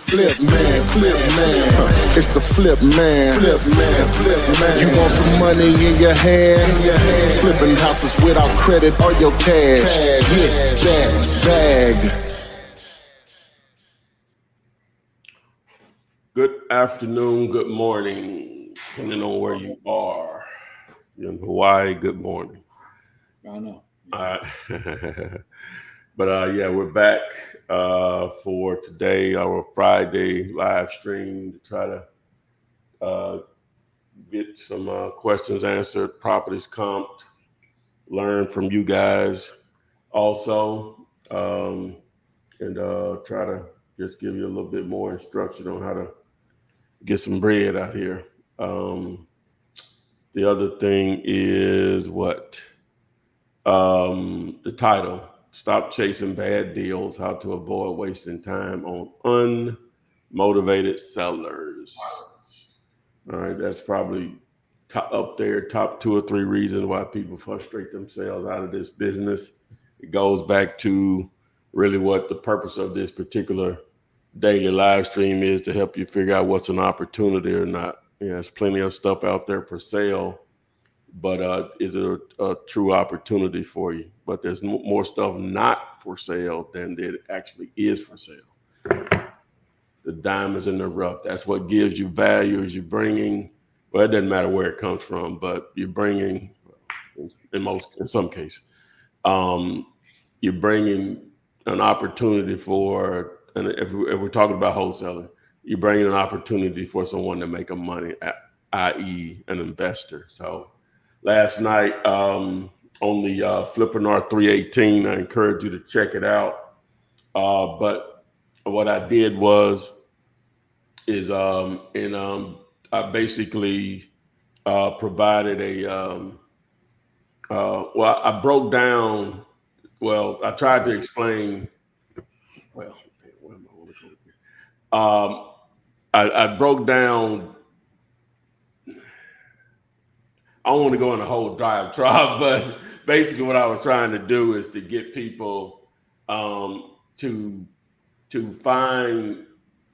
Flip man, it's the flip man. You want some money in your hand? Flipping houses without credit or your cash. Get that bag. Good afternoon, good morning, depending on where you are. You're in Hawaii, good morning. I know. But yeah, we're back for today, our Friday live stream to try to get some questions answered, properties comped, learn from you guys also, and try to just give you a little bit more instruction on how to get some bread out here. The other thing is what? The title, Stop Chasing Bad Deals, How to Avoid Wasting Time on Unmotivated Sellers. All right, that's probably up there, top 2 or 3 reasons why people frustrate themselves out of this business. It goes back to really what the purpose of this particular daily live stream is, to help you figure out what's an opportunity or not. Yeah, there's plenty of stuff out there for sale, but is it a true opportunity for you? But there's more stuff not for sale than it actually is for sale. The diamonds in the rough, that's what gives you value, is you're bringing, well, it doesn't matter where it comes from, but you're bringing, in some cases, you're bringing an opportunity for, and if we're talking about wholesaling, you're bringing an opportunity for someone to make a money, i.e. an investor. So last night on the Flipping R318, I encourage you to check it out. But what I did is I basically provided a, well, I broke down, well, I tried to explain, well, where am I going to go here? I broke down, I don't want to go in a whole diatribe, but basically what I was trying to do is to get people to find,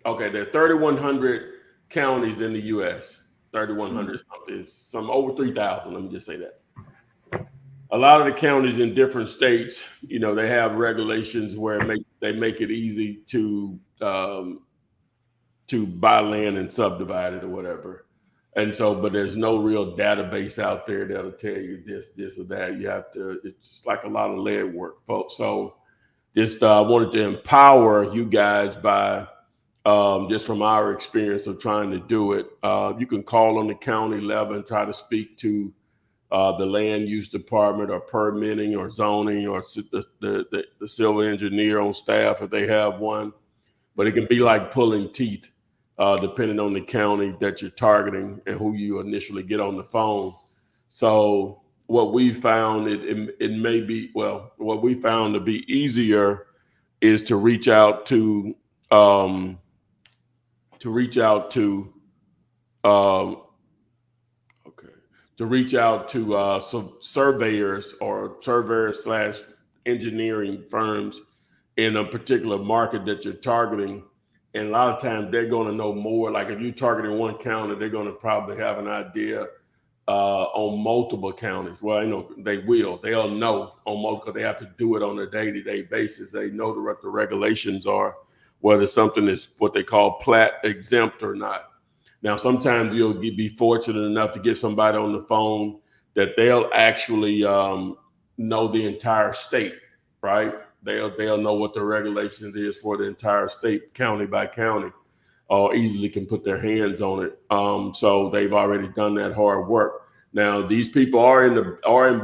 okay, there are 3,100 counties in the U.S., 3,100 is some over 3,000, let me just say that. A lot of the counties in different states, you know, they have regulations where they make it easy to buy land and subdivide it or whatever. And so, but there's no real database out there that'll tell you this or that. You have to, it's like a lot of lead work, folks. So just I wanted to empower you guys by just from our experience of trying to do it. You can call on the county level and try to speak to the land use department or permitting or zoning or the civil engineer on staff if they have one. But it can be like pulling teeth depending on the county that you're targeting and who you initially get on the phone. So what we found, it may be, well, what we found to be easier is to reach out to some surveyors or surveyor/engineering firms in a particular market that you're targeting. And a lot of times they're going to know more. Like if you're targeting one county, they're going to probably have an idea on multiple counties. Well, you know, they'll know on multiple, they have to do it on a day-to-day basis. They know what the regulations are, whether something is what they call plat exempt or not. Now, sometimes you'll be fortunate enough to get somebody on the phone that they'll actually know the entire state, right? They'll know what the regulations is for the entire state, county by county, or easily can put their hands on it. So they've already done that hard work. Now, these people are in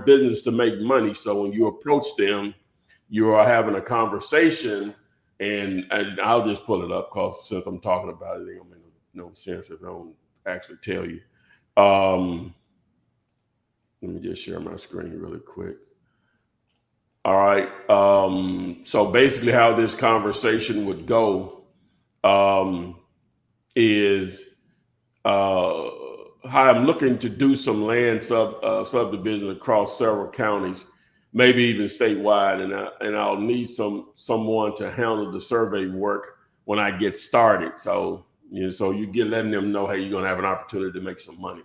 business to make money. So when you approach them, you are having a conversation, and I'll just pull it up because since I'm talking about it, it don't make no sense if I don't actually tell you. Let me just share my screen really quick. All right. So basically how this conversation would go is how I'm looking to do some land subdivision across several counties, maybe even statewide, and I'll need someone to handle the survey work when I get started. So, so you get letting them know, hey, you're going to have an opportunity to make some money.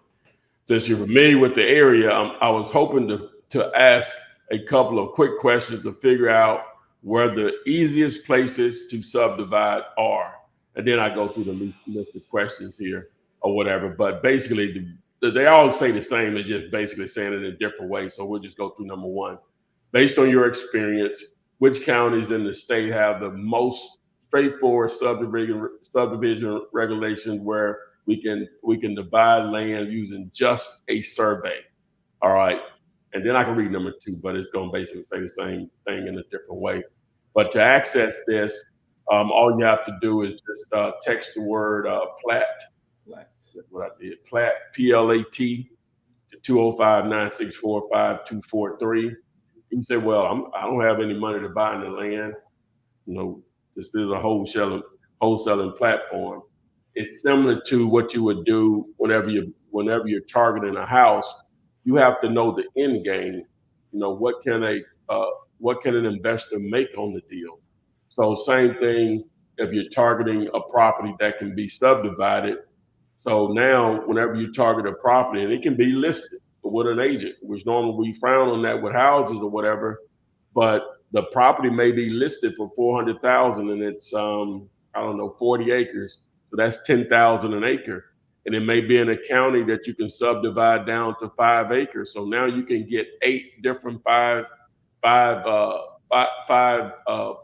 Since you're familiar with the area, I was hoping to ask a couple of quick questions to figure out where the easiest places to subdivide are. And then I go through the list of questions here or whatever. But basically, they all say the same. It's just basically saying it in a different way. So we'll just go through number one. Based on your experience, which counties in the state have the most straightforward subdivision regulations where we can divide land using just a survey? All right. And then I can read number two, but it's going to basically say the same thing in a different way. But to access this, all you have to do is just text the word plat. That's what I did. Plat, P-L-A-T, to 205-964-5243. You say, well, I don't have any money to buy the land. This is a wholesaling platform. It's similar to what you would do whenever you're targeting a house. You have to know the end game. What can an investor make on the deal? So same thing if you're targeting a property that can be subdivided. So now whenever you target a property, and it can be listed with an agent, which normally we frown on that with houses or whatever, but the property may be listed for $400,000 and it's 40 acres. So that's $10,000 an acre. And it may be in a county that you can subdivide down to 5 acres. So now you can get 8 different five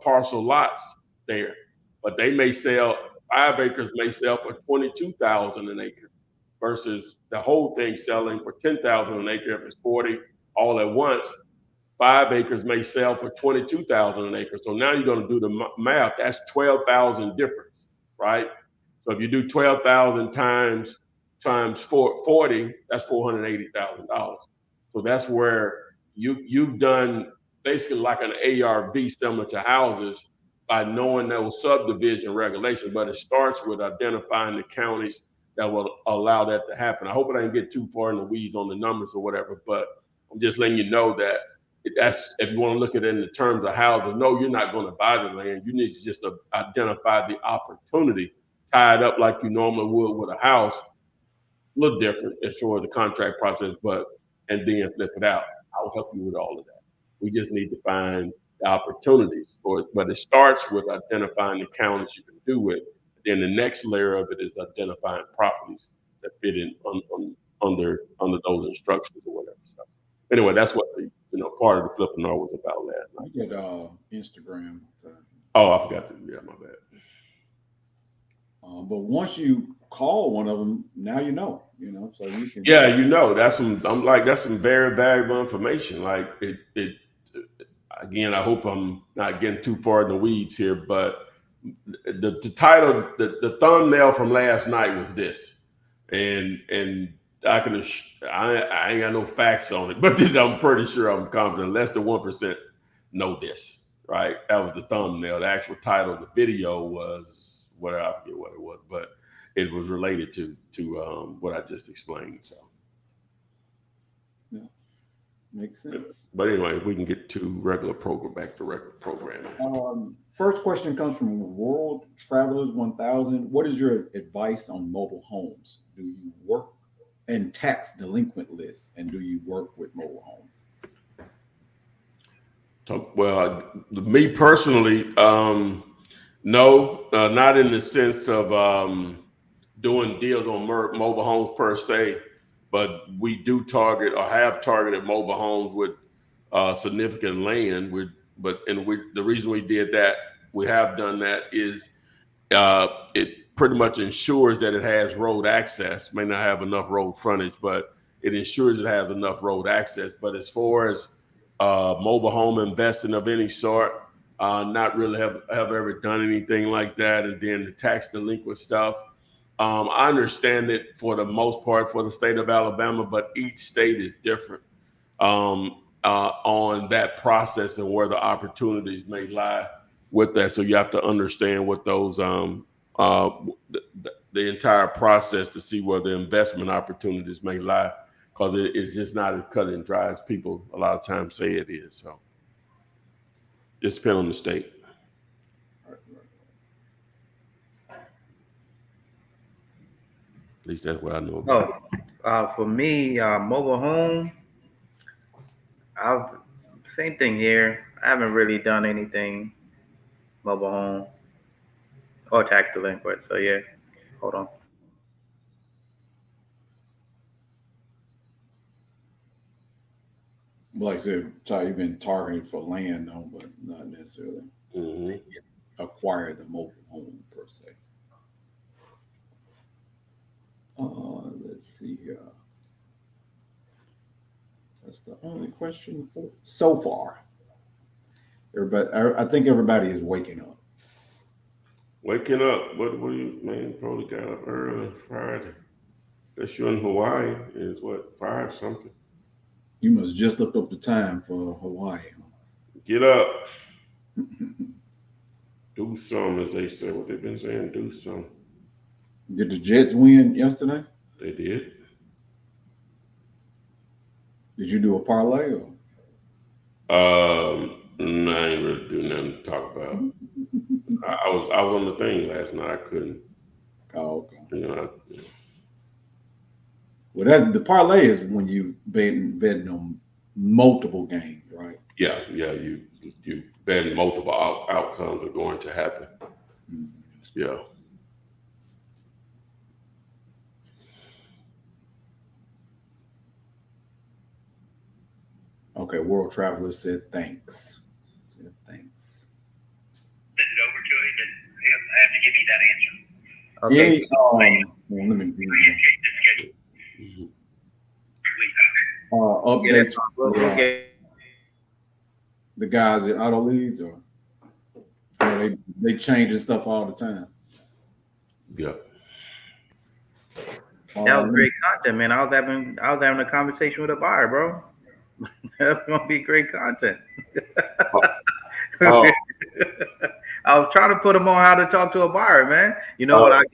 parcel lots there. But they may sell, 5 acres may sell for $22,000 an acre versus the whole thing selling for $10,000 an acre if it's 40 all at once. 5 acres may sell for $22,000 an acre. So now you're going to do the math. That's 12,000 difference, right? So if you do 12,000 times 40, that's $480,000. So that's where you've done basically like an ARV similar to houses by knowing those subdivision regulations. But it starts with identifying the counties that will allow that to happen. I hope I didn't get too far in the weeds on the numbers or whatever, but I'm just letting you know that that's, if you want to look at it in the terms of houses, no, you're not going to buy the land. You need to just identify the opportunity, tie it up like you normally would with a house. A little different as far as the contract process, and then flip it out. I'll help you with all of that. We just need to find the opportunities for it. But it starts with identifying the counties you can do it. Then the next layer of it is identifying properties that fit in under those instructions or whatever. So anyway, that's what the part of the flipping was about last night. I get Instagram. Oh, I forgot to. Yeah, my bad. But once you call one of them, now so you can. Yeah, that's some very valuable information. Like it again, I hope I'm not getting too far in the weeds here, but the title, the thumbnail from last night was this, and I ain't got no facts on it, but I'm pretty sure, I'm confident less than 1% know this, right? That was the thumbnail. The actual title of the video was whatever, I forget what it was, but it was related to what I just explained. So yeah, makes sense. But anyway, we can get to back to regular programming. First question comes from World Travelers 1000. What is your advice on mobile homes? Do you work and tax delinquent lists, and do you work with mobile homes? Well, me personally, no, not in the sense of doing deals on mobile homes per se, but we do target or have targeted mobile homes with significant land. The reason we did that, we have done that, is it pretty much ensures that it has road access. May not have enough road frontage, but it ensures it has enough road access. But as far as mobile home investing of any sort, not really have ever done anything like that. And then the tax delinquent stuff, I understand it for the most part for the state of Alabama, but each state is different on that process and where the opportunities may lie with that. So you have to understand what those the entire process to see where the investment opportunities may lie, because it's just not as cut and dry as people a lot of times say it is. So just depend on the state. At least that's what I know about. For me, mobile home, I've same thing here. I haven't really done anything mobile home or tax delinquent. So yeah, hold on. Like I said, Ty, you've been targeted for land, though, but not necessarily Mm-hmm. acquire the mobile home per se. Let's see here. That's the only question for so far. Everybody, I think everybody is waking up. Waking up. What do you, man? Probably got up early Friday. Guess you're in Hawaii. It's what, 5 something? You must just look up the time for Hawaii. Get up. Do something, as they say. What they've been saying, do something. Did the Jets win yesterday? They did. Did you do a parlay? Or? No, I ain't really do nothing to talk about. I was on the thing last night. I couldn't. Oh, okay. You know, Well, that the parlay is when you betting on multiple games, right? yeah. You bet multiple outcomes are going to happen. Mm-hmm. Yeah. Okay, World Traveler said thanks. Said thanks. Send it over to him, and he'll have to give me that answer. Okay. Yeah, well, let me do Communicate the schedule. Mhm. 3 weeks out. updates. We'll get The guys at Auto Leads, or they changing stuff all the time. Yeah. that was great content, man. I was having a conversation with a buyer, bro. That's gonna be great content. Oh. I was trying to put them on how to talk to a buyer, man. You know what? I'll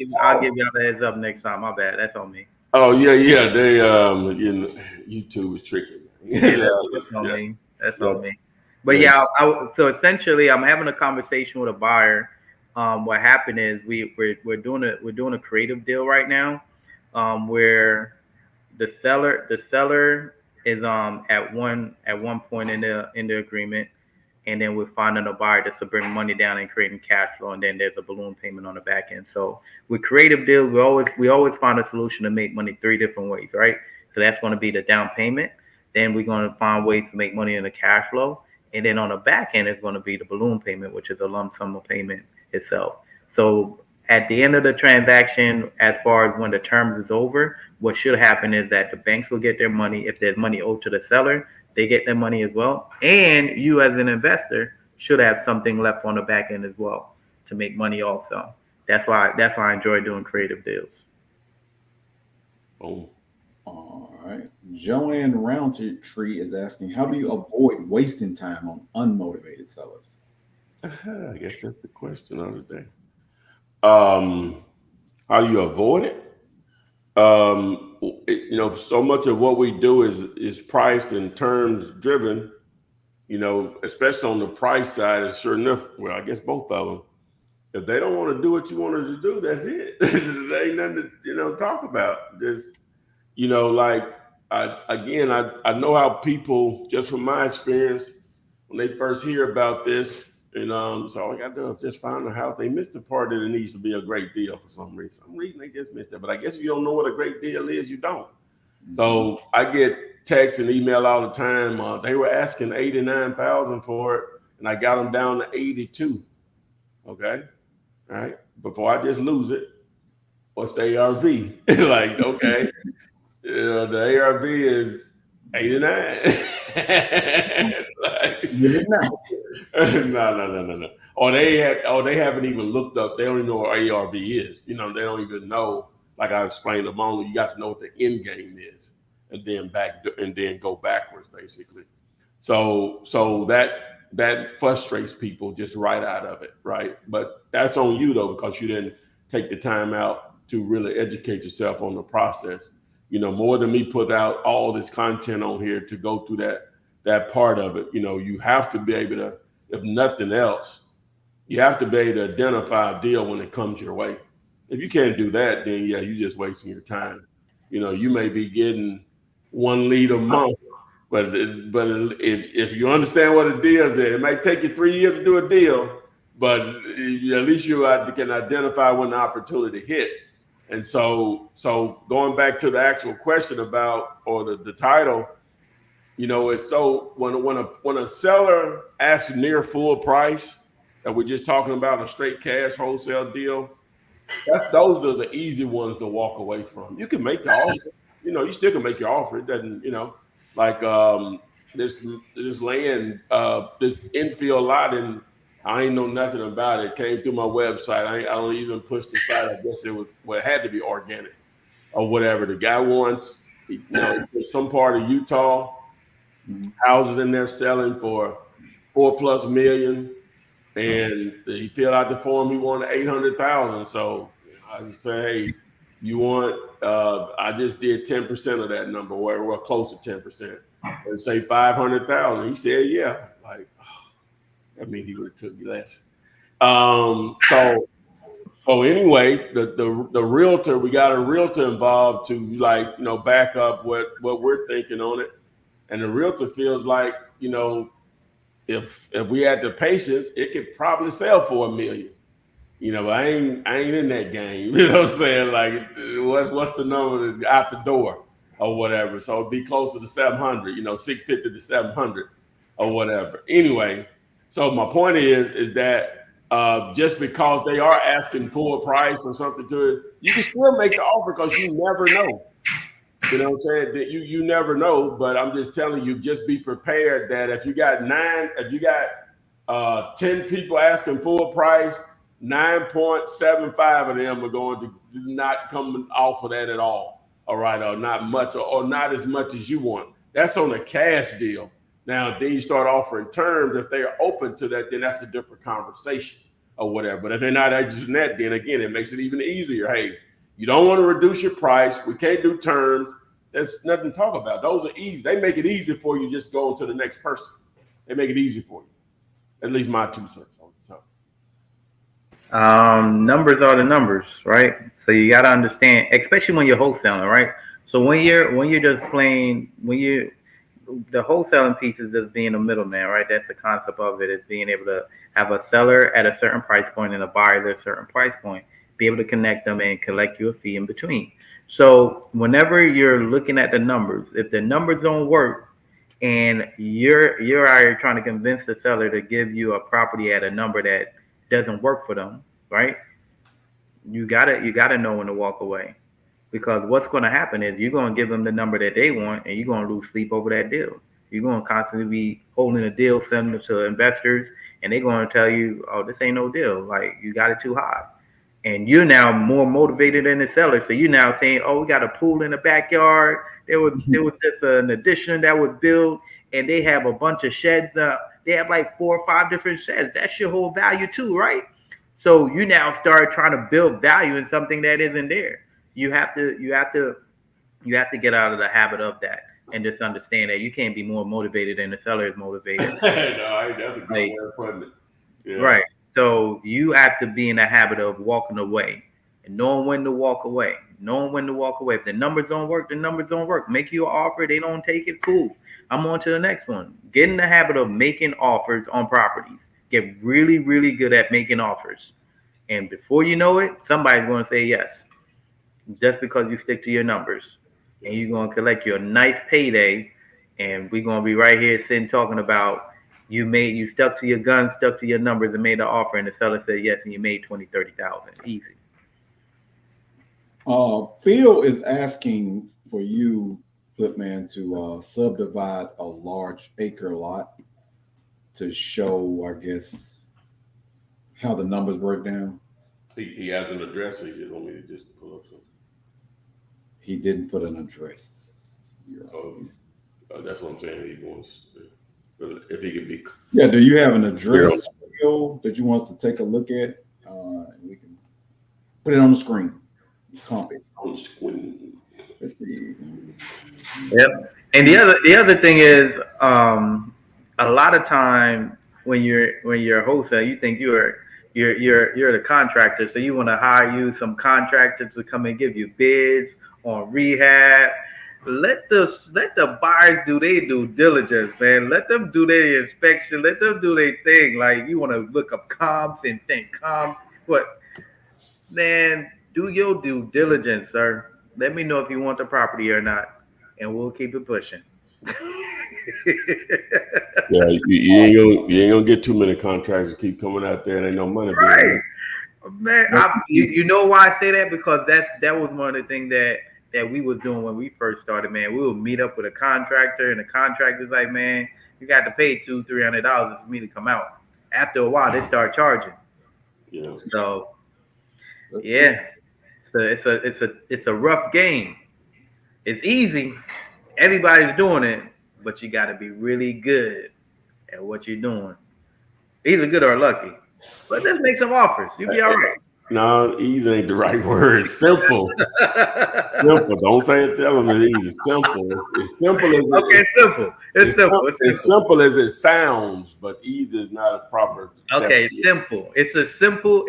give y'all the heads up next time. My bad. That's on me. Oh yeah. They you know, YouTube is tricky. Yeah, that's on me. That's on me. But yeah, so essentially, I'm having a conversation with a buyer. What happened is we're doing a creative deal right now, where the seller is at one point in the agreement, and then we're finding a buyer just to bring money down and creating cash flow, and then there's a balloon payment on the back end. So with creative deals, we always find a solution to make money 3 different ways, right? So that's going to be the down payment. Then we're going to find ways to make money in the cash flow, and then on the back end is going to be the balloon payment, which is a lump sum of payment itself. So at the end of the transaction, as far as when the terms is over, what should happen is that the banks will get their money. If there's money owed to the seller, they get their money as well. And you as an investor should have something left on the back end as well to make money also. That's why I enjoy doing creative deals. Oh. All right. Joanne Roundtree is asking, how do you avoid wasting time on unmotivated sellers? I guess that's the question of the day. How do you avoid it? You know, so much of what we do is price and terms driven. You know, especially on the price side, it's sure enough. Well, I guess both of them. If they don't want to do what you wanted to do, that's it. There ain't nothing to talk about. Just like I know how people, just from my experience, when they first hear about this, and so all I got to do is just find a house. They missed the part that it needs to be a great deal for some reason. Some reason they just missed that. But I guess if you don't know what a great deal is, you don't. Mm-hmm. So I get texts and email all the time. They were asking $89,000 for it, and I got them down to 82. Okay, all right. Before I just lose it, what's the ARV? Like, okay, the ARV is 89. Like, no. Or they haven't even looked up. They don't even know what ARV is. They don't even know. Like I explained a moment, you got to know what the end game is, and then go backwards, basically. So that frustrates people just right out of it, right? But that's on you though, because you didn't take the time out to really educate yourself on the process. More than me put out all this content on here to go through that part of it. You have to be able to, if nothing else, you have to be able to identify a deal when it comes your way. If you can't do that, then yeah, you're just wasting your time. You may be getting 1 lead a month, but if you understand what a deal is, it might take you 3 years to do a deal, but at least you can identify when the opportunity hits. And so going back to the actual question about, or the title, it's so when a seller asks near full price, that we're just talking about a straight cash wholesale deal, those are the easy ones to walk away from. You can make the offer, you still can make your offer. It doesn't, like this land, this infield lot, and I ain't know nothing about it. Came through my website. I don't even push the site. I guess it had to be organic or whatever. The guy wants, some part of Utah, houses in there selling for $4+ million. And he filled out the form. He wanted 800,000. So I just say, hey, you want? I just did 10% of that number, where we're close to 10%, and say 500,000. He said, yeah. Like, that means he would have took me less. So anyway, the realtor, we got a realtor involved to back up what we're thinking on it, and the realtor feels like if we had the patience, it could probably sell for $1 million. But I ain't in that game. You know what I'm saying? Like, what's the number that's out the door or whatever? So it'd be closer to 700. 650 to 700 or whatever. Anyway, so my point is that just because they are asking full price or something to it, you can still make the offer, because you never know. You know what I'm saying? That you never know, but I'm just telling you, just be prepared that if you got 10 people asking full price, 9.75 of them are going to not come off of that at all. All right, or not much, or not as much as you want. That's on a cash deal. Now, then you start offering terms. If they are open to that, then that's a different conversation or whatever. But if they're not interested in that, then again, it makes it even easier. Hey, you don't want to reduce your price. We can't do terms. There's nothing to talk about. Those are easy. They make it easy for you just going to the next person. They make it easy for you. At least my 2 cents on the top. Numbers are the numbers, right? So you got to understand, especially when you're wholesaling, right? So when you're just playing, the wholesaling piece is just being a middleman, right? That's the concept of it, is being able to have a seller at a certain price point and a buyer at a certain price point, be able to connect them and collect you a fee in between. So whenever you're looking at the numbers, if the numbers don't work and you're out here trying to convince the seller to give you a property at a number that doesn't work for them, right? You gotta know when to walk away, because what's going to happen is you're going to give them the number that they want, and you're going to lose sleep over that deal. You're going to constantly be holding a deal, sending it to investors, and they're going to tell you, oh, this ain't no deal. Like, you got it too high. And you're now more motivated than the seller. So you're now saying, oh, we got a pool in the backyard. There was just an addition that was built, and they have a bunch of sheds. They have like 4 or 5 different sheds. That's your whole value too, right? So you now start trying to build value in something that isn't there. You have to get out of the habit of that, and just understand that you can't be more motivated than the seller is motivated. No, that's a good way of putting it. Yeah. Right. So you have to be in the habit of walking away and knowing when to walk away. If the numbers don't work, the numbers don't work. Make you an offer. They don't take it. Cool. I'm on to the next one. Get in the habit of making offers on properties. Get really, really good at making offers. And before you know it, somebody's going to say yes. Just because you stick to your numbers. And you're going to collect your nice payday. And we're going to be right here sitting talking about you stuck to your guns, stuck to your numbers, and made the offer, and the seller said yes, and you made 20,000, 30,000. Easy. Phil is asking for you, Flipman, to subdivide a large acre lot to show, I guess, how the numbers break down. He has an address, so he just want me to just pull up something. He didn't put an address. That's what I'm saying. He wants, if he could be. Yeah, do you have an address, Phil, that you want us to take a look at? And we can put it on the screen. Copy. On the screen. Let's see. Yep. And the other thing is, a lot of time when you're a wholesale, you think you're you're the contractor, so you want to hire some contractors to come and give you bids on rehab. Let the buyers do their due diligence, man. Let them do their inspection. Let them do their thing. Like, you want to look up comps and think comps. What, man? Do your due diligence, sir. Let me know if you want the property or not, and we'll keep it pushing. Yeah, you ain't gonna get too many contractors keep coming out there and ain't no money being Right. made. Man, you know why I say that? Because that was one of the things that we was doing when we first started, man. We would meet up with a contractor, and the contractor's like, man, you got to pay $200-$300 for me to come out. After a while, they start charging. You know. So yeah, it's a rough game. It's easy. Everybody's doing it, but you got to be really good at what you're doing. Either good or lucky. But let's make some offers. You'll be all right. No, easy ain't the right word. Simple. Simple. Don't say it. Tell them it's easy. Simple. It's simple as okay. Simple. It's simple. It's simple as it sounds, but easy is not a proper. Okay, simple. It's a simple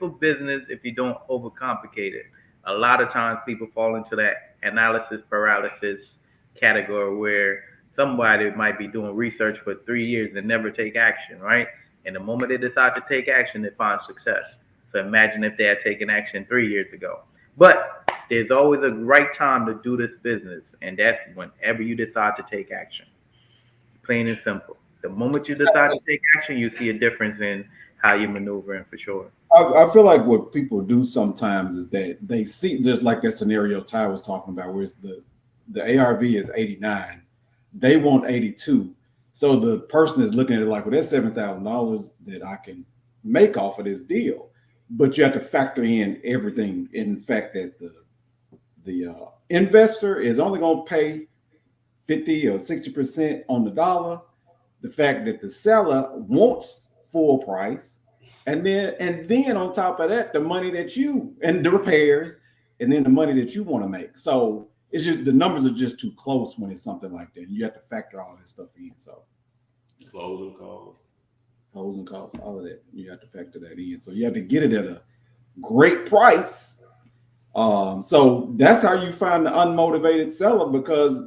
business if you don't overcomplicate it. A lot of times people fall into that analysis paralysis category where somebody might be doing research for 3 years and never take action, right? And the moment they decide to take action, they find success. So imagine if they had taken action 3 years ago. But there's always a right time to do this business, and that's whenever you decide to take action. Plain and simple. The moment you decide to take action, you see a difference in how you're maneuvering for sure. I feel like what people do sometimes is that they see, just like that scenario Ty was talking about, where it's the ARV is 89, they want 82. So the person is looking at it like, well, that's $7,000 that I can make off of this deal. But you have to factor in everything. In fact, that the investor is only going to pay 50 or 60% on the dollar. The fact that the seller wants full price, and then on top of that, the money that you and the repairs, and then the money that you want to make. So it's just the numbers are just too close when it's something like that. You have to factor all this stuff in. So closing costs, all of that, you have to factor that in. So you have to get it at a great price. So that's how you find the unmotivated seller, because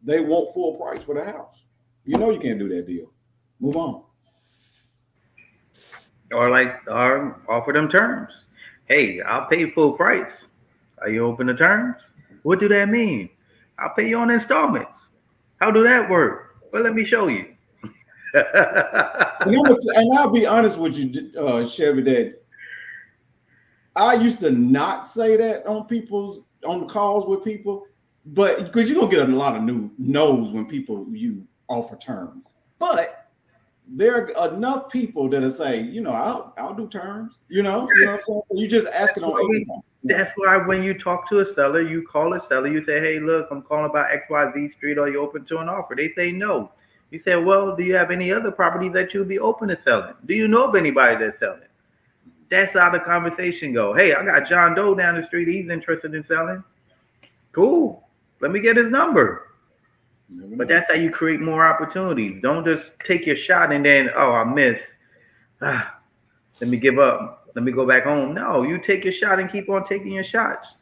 they want full price for the house. You know you can't do that deal. Move on. Or offer them terms. Hey, I'll pay full price. Are you open to terms? What do that mean? I'll pay you on installments. How do that work? Well, let me show you. And I'll be honest with you, Chevy, that I used to not say that on the calls with people, but because you're gonna get a lot of new no's when you offer terms. But there are enough people that'll say, I'll do terms. You know what I'm saying? You just asking on. That's why when you talk to a seller, you call a seller, you say, hey, look, I'm calling about XYZ Street. Are you open to an offer? They say no. You say, well, do you have any other properties that you'll be open to selling? Do you know of anybody that's selling? That's how the conversation go. Hey, I got John Doe down the street. He's interested in selling. Cool. Let me get his number. But that's how you create more opportunities. Don't just take your shot and then, I missed. Let me give up. Let me go back home. No, you take your shot and keep on taking your shots.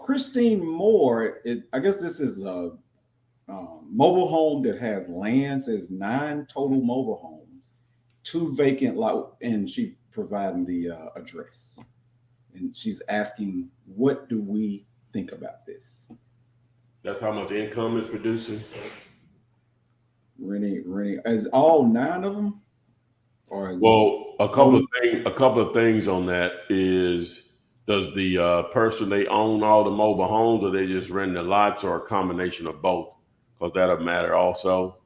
Christine Moore, I guess this is a mobile home that has land. Says 9 total mobile homes, 2 vacant lot, and she providing the address. And she's asking, what do we think about this? That's how much income is producing. Renting. Is all 9 of them? A couple of things on that is, does the person, they own all the mobile homes, or they just rent the lots, or a combination of both? Because that'll matter also.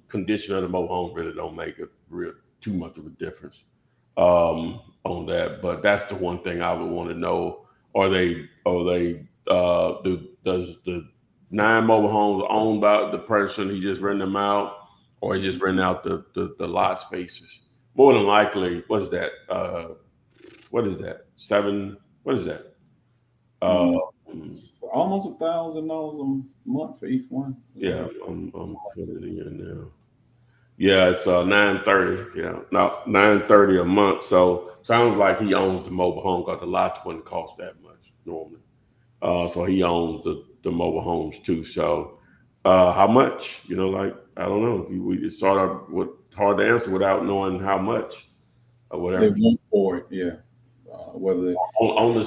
Condition of the mobile home really don't make too much of a difference on that. But that's the one thing I would want to know. Does the 9 mobile homes owned by the person, he just renting them out, or he just renting out the lot spaces? More than likely, what is that? 7? What is that? Almost $1,000 a month for each one. Yeah, I'm putting it in now. Yeah, it's 930. Yeah, no, 930 a month. So sounds like he owns the mobile home because the lots wouldn't cost that much normally. So he owns the mobile homes too. So how much? You know, like I don't know. It's sort of hard to answer without knowing how much or They whatever. want for it, yeah. Whether On the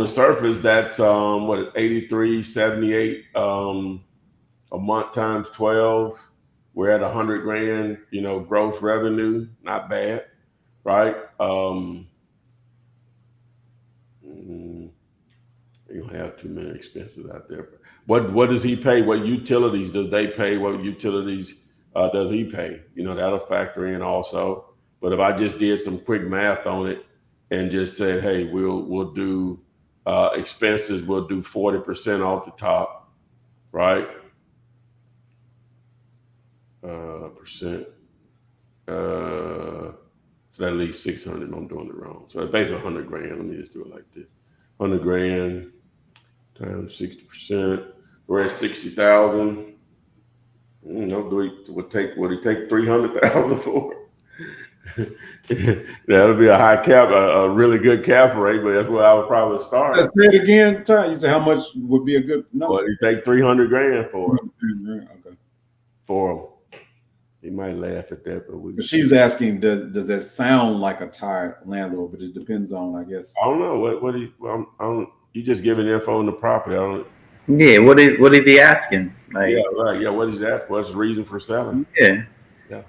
surface, that's what 83, 78 a month times 12. We're at 100 grand, you know, gross revenue, not bad, right? Mm, you don't have too many expenses out there. What does he pay? What utilities do they pay? What utilities does he pay? You know, that'll factor in also. But if I just did some quick math on it and just said, hey, we'll do expenses, we'll do 40% off the top, right? Percent. So that leaves 600. I'm doing it wrong. So it's basically 100 grand. Let me just do it like this: 100 grand times 60%. We're at 60,000. You know, would he take 300,000 for it? That'll be a high cap, a really good cap rate, but that's where I would probably start. let's say it again, Ty. You say how much would be a good number? Well, he take 300 grand for it. Okay. For him. He might laugh at that, But she's asking, does that sound like a tired landlord? But it depends on, I guess. I don't know what he. Well, I don't. You just giving info on the property. I don't. Yeah, what is he asking? Like, Yeah, right. Yeah, what he's asking. What's the reason for selling? yeah, Yeah.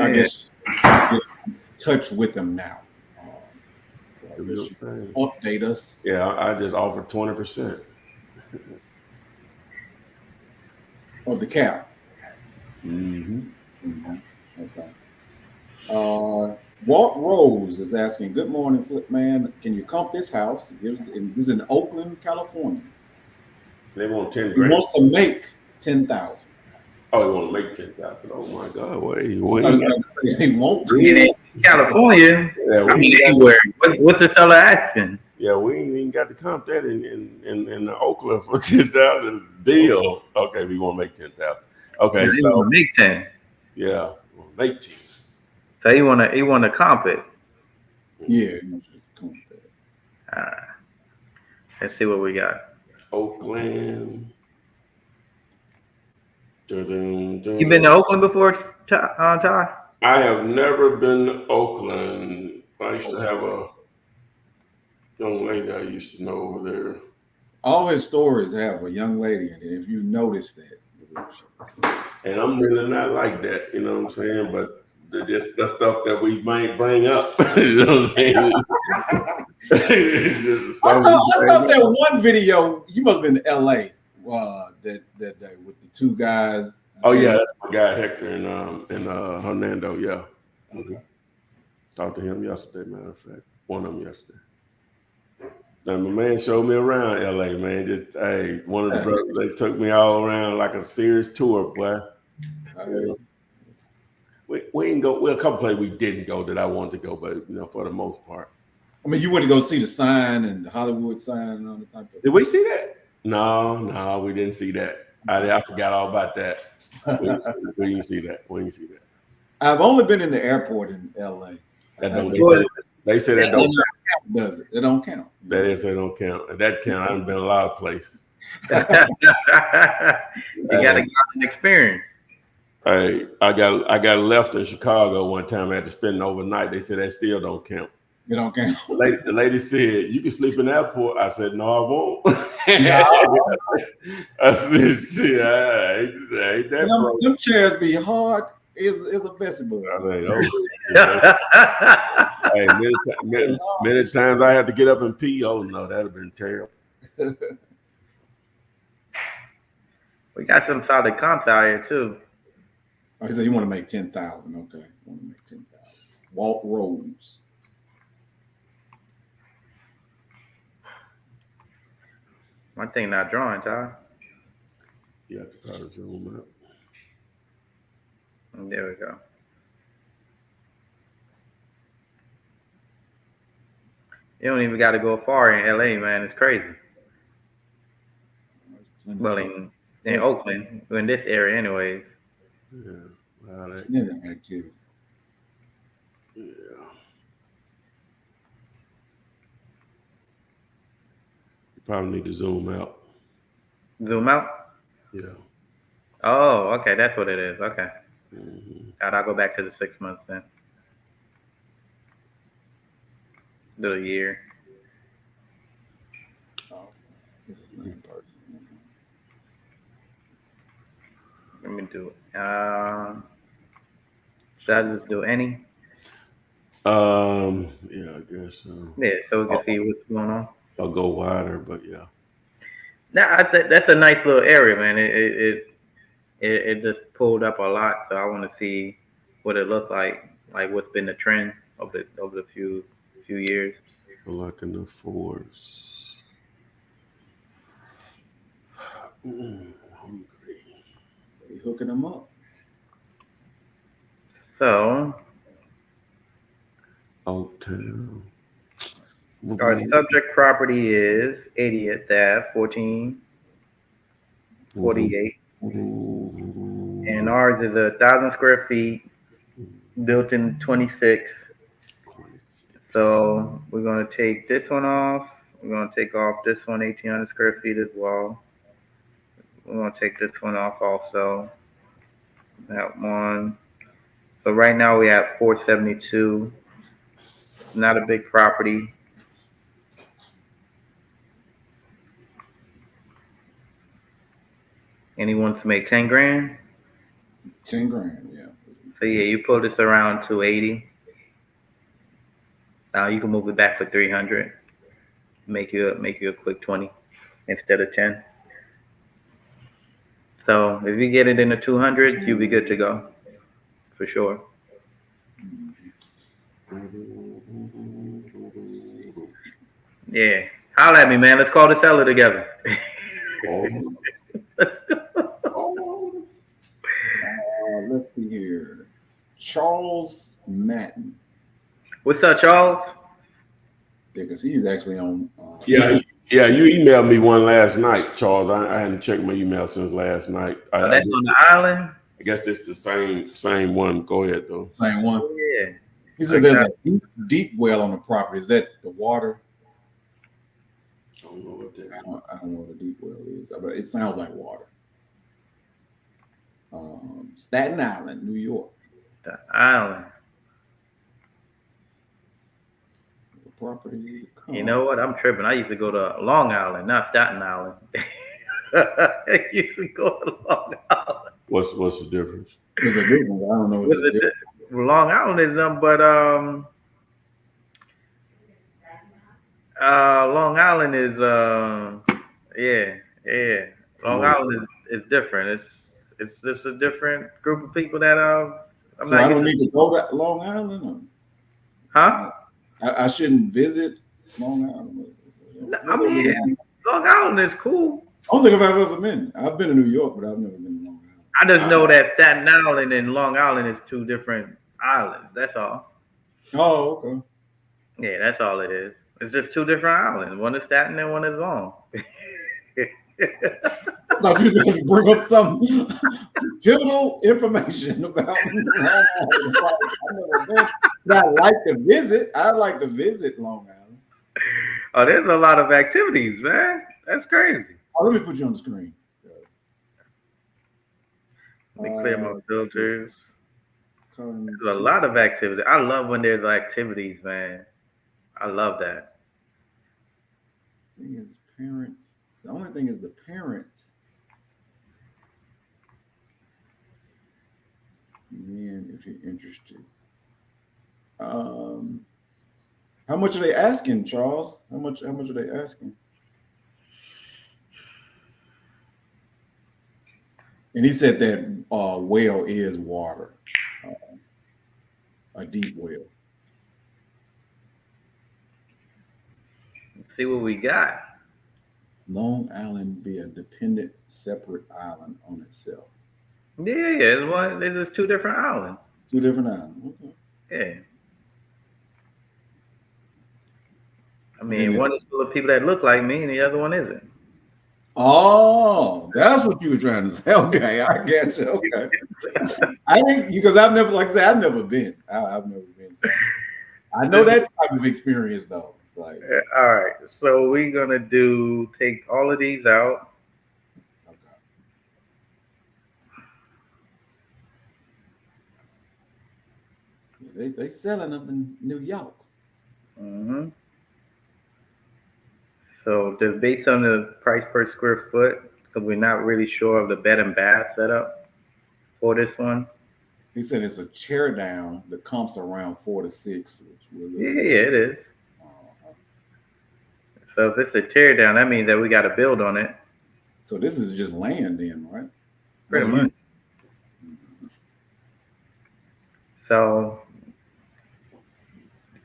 I guess get in touch with them now. So I guess you update us. Yeah, I just offered 20% of the cap. Mm-hmm. Okay. Walt Rose is asking, good morning, Flip Man. Can you comp this house? This is in Oakland, California. They want 10 He grand. wants to make 10,000. Oh, he want to make 10,000. Oh my God! Wait. He won't. in California. Yeah, I mean, anywhere. What's the seller asking? Yeah, we ain't even got to comp that in Oakland for 10,000 deal. Okay, we want to make 10,000. Okay, He so want to make 10. yeah, we'll make 10. So he want to comp it. Yeah. Let's see what we got. Oakland. You been to Oakland before, Ty? I have never been to Oakland. I used to have a young lady I used to know over there. All his stories have a young lady in it, if you notice that. And I'm really not like that, you know what I'm saying? But just the stuff that we might bring up, you know what I'm saying? It's just the stuff I thought that one video, you must have been in LA that day with the two guys. Oh yeah, that's my guy Hector and Hernando, yeah. Okay. Talked to him yesterday, matter of fact. One of them yesterday. Now my man showed me around LA, man. Just one of the brothers, they took me all around like a serious tour, boy. We didn't go. Well, a couple places we didn't go that I wanted to go, but you know, for the most part. I mean, you went to go see the sign and the Hollywood sign and all the type of. Did we see that? No, we didn't see that. I forgot all about that. We didn't see that. I've only been in the airport in LA. They say that don't count. Does it? It don't count. They say don't count. And that count. I've been a lot of places. You got to get an experience. I got left in Chicago one time. I had to spend an overnight. They said that still don't count. It don't count. The lady said, "You can sleep in the airport." I said, "No, I won't." I said, "Shit, ain't that them chairs be hard. Is a messy boy. Many times I had to get up and pee. Oh no, that'd have been terrible. We got some solid comps out here too. Oh, he said you want to make 10,000. Okay, want to make 10,000. Walt Rose. One thing not drawing, Ty. You have to try to zoom up. There we go. You don't even got to go far in LA, man. It's crazy. Well, in Oakland, in this area, anyways. Wow, that, Yeah, activity. yeah. You probably need to zoom out. Zoom out. Yeah. Oh, okay, that's what it is. Okay, Mm-hmm. I'll go back to the 6 months then. Do a year. Oh, this is not in person. Let me do it. Should I just do any? Yeah, I guess so. Yeah, so we can see what's going on. I'll go wider, but yeah. Now, I think that's a nice little area, man. It just pulled up a lot, so I want to see what it looked like what's been the trend of the few years. Like in the force. Hungry. They hooking them up. So Oaktown. our subject property is 80th Ave, 1448, and ours is 1,000 square feet, built in 26. So we're gonna take this one off. We're gonna take off this one, 1,800 square feet as well. We're gonna take this one off also. That one. So right now we have 472. Not a big property. And he wants to make 10 grand. 10 grand, yeah. So yeah, you pull this around 280. Now you can move it back for 300. Make you a quick 20 instead of 10. So if you get it in the 200s, you'll be good to go, for sure. Yeah, holla at me, man. Let's call the seller together. Let's go. Let's see here. Charles Matten. What's up, Charles? Yeah, because he's actually on. Yeah, you emailed me one last night, Charles. I hadn't checked my email since last night. Oh, that's on the island? I guess it's the same one. Go ahead, though. Same one. Oh, yeah. He said there's a deep well on the property. Is that the water? I don't know what that is. I don't know what a deep well is, but it sounds like water. Staten Island, New York. The island. The property. You know what? I'm tripping. I used to go to Long Island, not Staten Island. I used to go to Long Island. What's the difference? There's a difference. I don't know what the difference. Long Island is nothing but Long Island is yeah. Long Island is different. It's just a different group of people that I'm So not I don't need to go to Long Island? Or? Huh? I shouldn't visit Long Island. No, I mean, Long Island is cool. I don't think I've ever been. I've been to New York, but I've never been to Long Island. I just know that Staten Island and Long Island is two different islands. That's all. Oh, okay. Yeah, that's all it is. It's just two different islands. One is Staten and one is Long. I thought you were going to bring up some pivotal information about Long Island. I've never been, but I'd like to visit. I'd like to visit Long Island. Oh, there's a lot of activities, man. That's crazy. Oh, let me put you on the screen. Let me clear my filters. There's There's a lot of activity. I love when there's activities, man. I love that. Thing is, parents. The only thing is the parents. Man, if you're interested. How much are they asking, Charles? How much are they asking? And he said that well is water, a deep well. Let's see what we got. Long Island be a dependent, separate island on itself. Yeah. There's two different islands. Two different islands. Okay. Yeah. I mean, one is full of people that look like me, and the other one isn't. Oh, that's what you were trying to say. Okay, I get you. Okay. I think because I've never, like I said, I've never been. I've never been. So I know that type of experience though. Like, All right, so we're gonna take all of these out. okay. They selling them in New York. hmm So just based on the price per square foot, because we're not really sure of the bed and bath setup for this one. He said it's a tear down. The comps around 4 to 6, which Yeah, will. it is. Uh, So if it's a tear down, that means that we got to build on it. so this is just land, then, right? Pretty That's what much. So,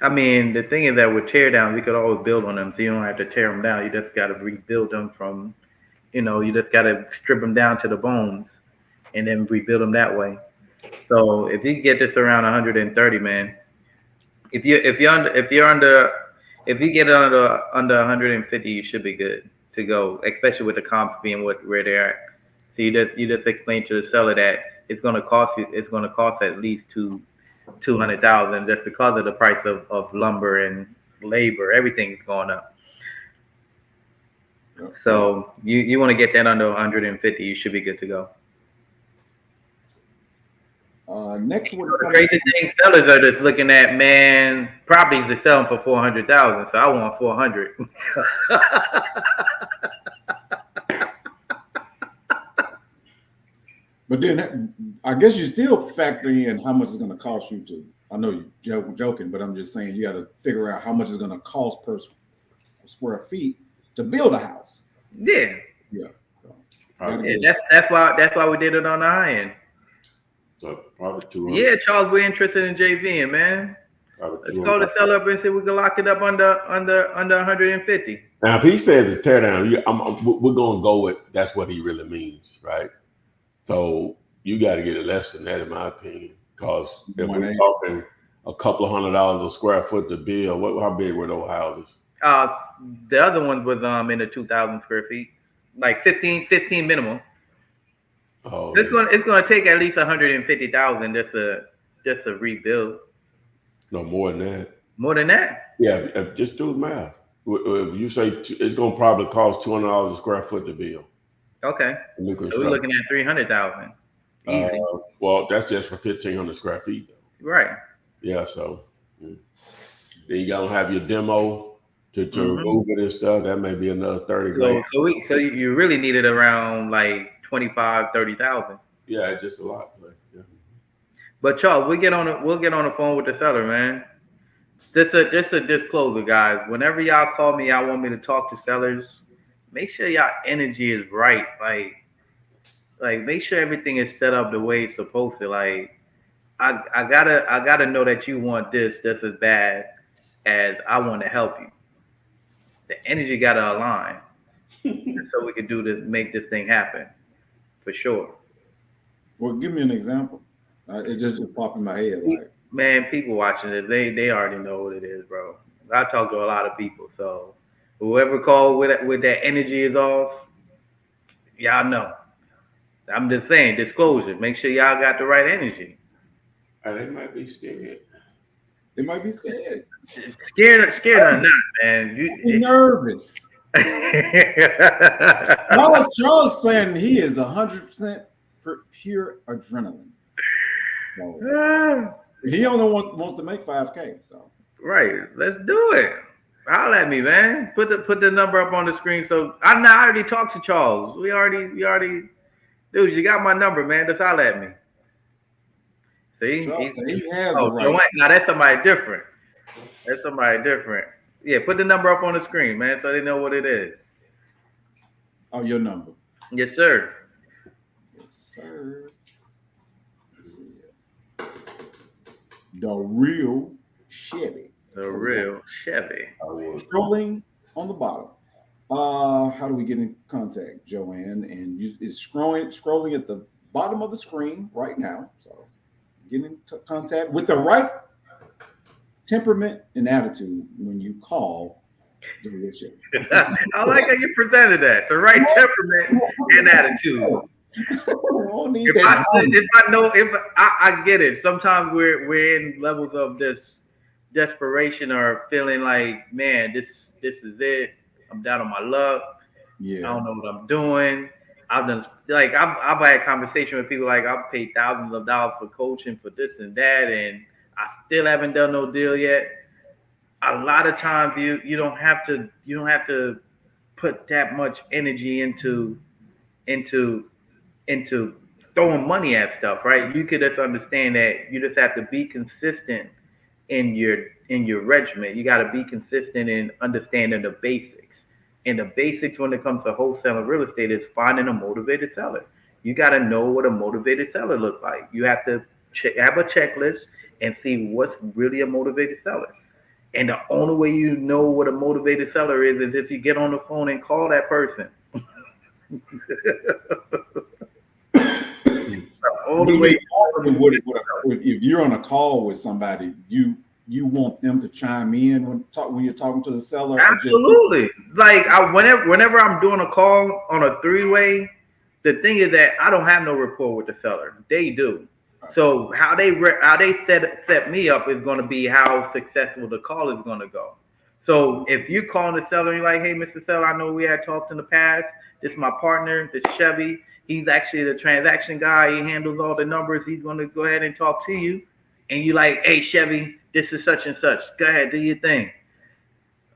I mean, the thing is that with tear downs, we could always build on them. So you don't have to tear them down. You just got to rebuild them from, you just got to strip them down to the bones and then rebuild them that way. So if you get this around 130, man, if you if you're under if you're under if you get under 150, you should be good to go, especially with the comps being where they're at. So you just explain to the seller that it's gonna cost at least 200,000 just because of the price of lumber and labor. Everything's going up. Yep. So you want to get that under 150, you should be good to go. Next one. The crazy thing, sellers are just looking at, man, properties are selling for 400,000, so I want 400. But then I guess you still factor in how much it's going to cost you to. I know you're joking, but I'm just saying you got to figure out how much it's going to cost per square feet to build a house. Yeah, Yeah. yeah, that's why we did it on the high end. So probably 200. Yeah, Charles, we're interested in JVing, man. Let's call the seller up and see if we can lock it up under 150. Now, if he says a tear down, we're gonna go with that's what he really means, right? So you got to get it less than that, in my opinion, because if we're talking a couple of $100 a square foot to build, how big were those houses? The other one was in the 2,000 square feet, like 15 minimum. Oh, it's gonna take at least 150,000 just to rebuild. No, more than that. More than that? Yeah, just do the math. If you say it's gonna probably cost $200 a square foot to build. Okay. So we're looking at 300,000. Easy. Well, that's just for 1,500 square feet, though. Right. Yeah. So then you gotta have your demo to remove it and stuff. That may be another 30 grand. So you really need it around like 25,000-30,000. Yeah, just a lot. Yeah. But Charles, we'll get on the phone with the seller, man. Just a disclosure, guys. Whenever y'all call me, y'all want me to talk to sellers, make sure y'all energy is right. Like make sure everything is set up the way it's supposed to. Like I gotta know that you want this just as bad as I want to help you. The energy gotta align, so we can do this, make this thing happen, for sure. Well, give me an example. It just popped in my head. Like, man, people watching this, they already know what it is, bro. I talk to a lot of people, so whoever called with that energy is off, y'all know. I'm just saying, disclosure. Make sure y'all got the right energy. They might be scared. They might be scared. Scared or not, man. You're nervous. Charles saying he is 100% pure adrenaline. So, he only wants to make 5K. So right, let's do it. Holler at me, man. Put the number up on the screen. So I already talked to Charles. We already, dude. You got my number, man. Just holler at me. See, he has the right. Now that's somebody different. Yeah, put the number up on the screen, man, so they know what it is. Oh, your number. Yes, sir. Yes, sir. The real Chevy. The real Chevy. Scrolling on the bottom. How do we get in contact, Joanne? And it's scrolling at the bottom of the screen right now. So get in contact with the right temperament and attitude when you call I like how you presented that. The right temperament and attitude. I get it. Sometimes we're in levels of this desperation or feeling like, man, this is it. I'm down on my luck. Yeah. I don't know what I'm doing. I've had conversation with people like I've paid thousands of dollars for coaching for this and that, and I still haven't done no deal yet. A lot of times you don't have to put that much energy into throwing money at stuff, right? You could just understand that you just have to be consistent in your regimen. You got to be consistent in understanding the basics. And the basics when it comes to wholesaling real estate is finding a motivated seller. You got to know what a motivated seller looks like. You have to have a checklist and see what's really a motivated seller. And the only way you know what a motivated seller is if you get on the phone and call that person. If you're on a call with somebody, you want them to chime in when you're talking to the seller. Absolutely. Whenever I'm doing a call on a three-way, the thing is that I don't have no rapport with the seller. They do. So how they set me up is going to be how successful the call is going to go. So if you call the seller and you're like, hey, Mr. Seller, I know we had talked in the past. This is my partner, this is Chevy. He's actually the transaction guy. He handles all the numbers. He's going to go ahead and talk to you. And you like, hey, Chevy, this is such and such. Go ahead, do your thing.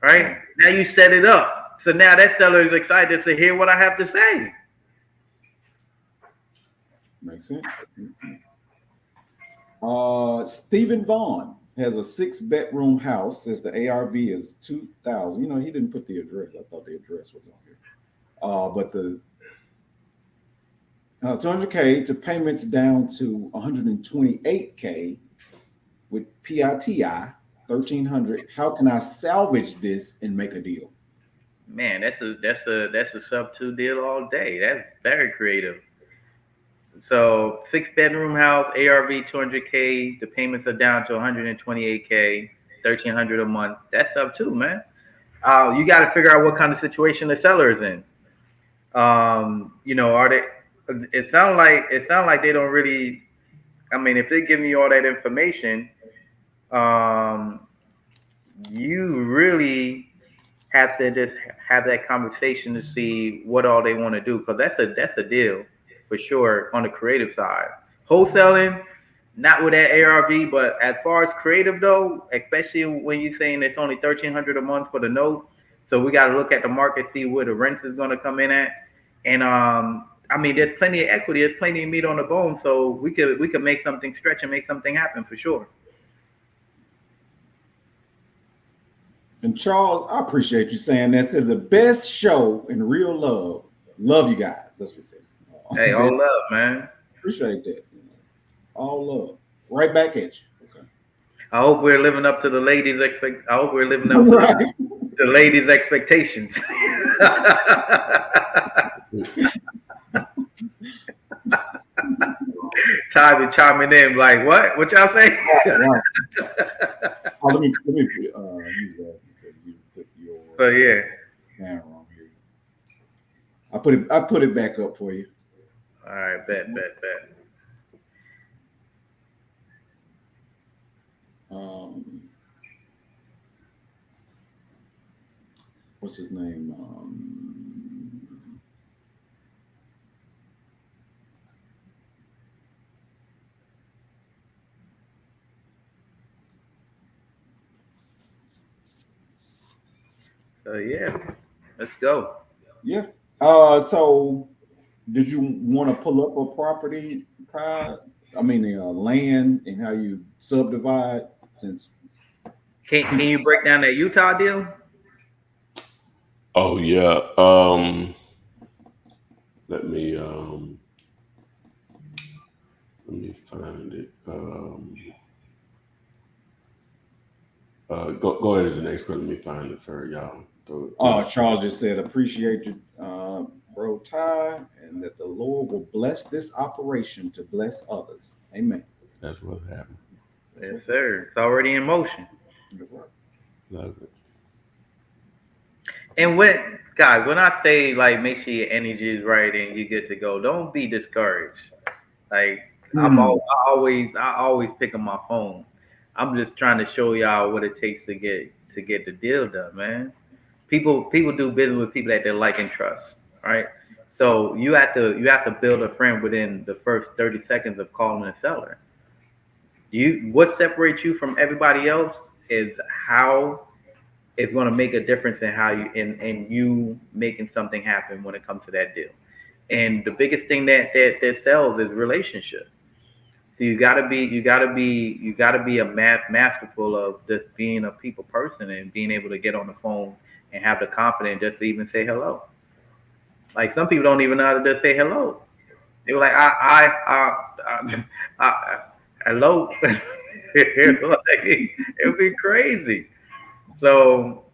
Right? Now you set it up. So now that seller is excited to hear what I have to say. Makes sense. Stephen Vaughn has a 6-bedroom house. Says the ARV is 2,000. You know, he didn't put the address. I thought the address was on here. But the 200K to payments down to 128K with PITI 1,300. How can I salvage this and make a deal? Man, that's a sub 2 deal all day. That's very creative. So 6-bedroom house, ARV 200K. The payments are down to 128K, 1,300 a month. That's sub 2, man. You got to figure out what kind of situation the seller is in. You know, are they? It sounds like they don't really. I mean, if they're giving you all that information, you really have to just have that conversation to see what all they want to do, because that's a deal for sure on the creative side. Wholesaling, not with that ARV, but as far as creative though, especially when you're saying it's only 1,300 a month for the note, so we got to look at the market, see where the rent is going to come in at, and I mean, there's plenty of equity, there's plenty of meat on the bone, so we could make something stretch and make something happen for sure. And Charles, I appreciate you saying this is the best show in real love. Love you guys. That's what he said. Hey, all love, man. Appreciate that. All love. Right back at you. Okay. I hope we're living up to the ladies' I hope we're living up to the ladies' expectations. Chiming in like, what y'all say? Right. Let me use that because you put your so yeah man wrong here. I put it back up for you. All right, bet. What's his name? So yeah, let's go. Yeah. So did you want to pull up a property, land, and how you subdivide? Since can you break down that Utah deal? Oh yeah. Let me find it. Go ahead to the next one. Let me find it for y'all. Charles just said, appreciate you, bro, Ty, and that the Lord will bless this operation to bless others. Amen. That's what happened. Yes, sir. It's already in motion. Love it. And when I say like make sure your energy is right and you get to go, don't be discouraged. Like Hmm. I always pick up my phone. I'm just trying to show y'all what it takes to get the deal done, man. People do business with people that they like and trust, right? So you have to build a friend within the first 30 seconds of calling a seller. What separates you from everybody else is how it's going to make a difference in how you in you making something happen when it comes to that deal. And the biggest thing that sells is relationship. So you gotta be a masterful of just being a people person and being able to get on the phone and have the confidence just to even say hello. Like some people don't even know how to just say hello. They were like, hello. It'd be crazy. So,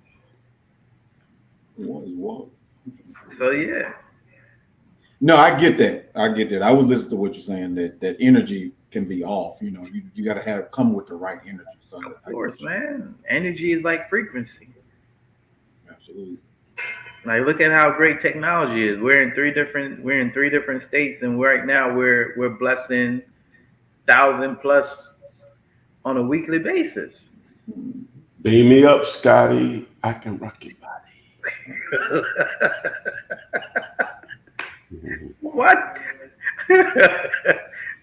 What? so yeah. No, I get that. I get that. I was listening to what you're saying that energy can be off. You know, you got to come with the right energy. So Of I course, get you. man. Energy is like frequency. Absolutely. Like look at how great technology is. We're in three different states, and right now we're blessing 1,000 plus on a weekly basis. Beam me up, Scotty. I can rock your body. What?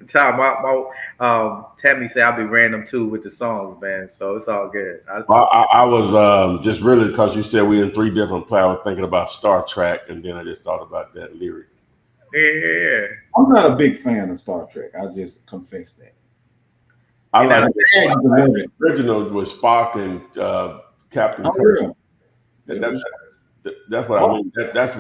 Tom, Tammy said I'll be random too with the songs, man. So it's all good. Well, I was just really because you said we in three different play. I was thinking about Star Trek, and then I just thought about that lyric. Yeah. I'm not a big fan of Star Trek. I just confess that. I You like know, the original was Spock and Captain Oh, Kirk. yeah. That's what I mean. That's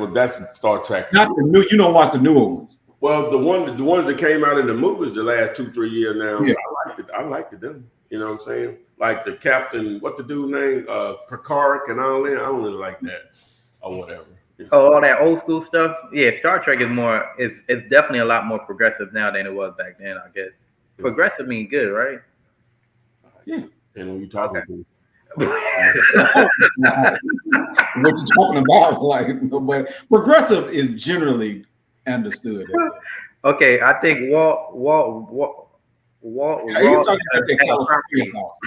Star Trek. Not the new. You don't watch the newer ones. Well, the ones that came out in the movies the last 2-3 years now, Yeah. I liked it. I liked it them. You know what I'm saying? Like the captain, what the dude name? Picard and all that. I don't really like that or whatever. oh, all that old school stuff. Yeah, Star Trek is more. It's definitely a lot more progressive now than it was back then. I guess progressive means good, right? Yeah. And who you talking Okay. to? What you talking about? Like, but progressive is generally understood. Okay, I think Walt Yeah, he's Rose talking about the had a California property. house,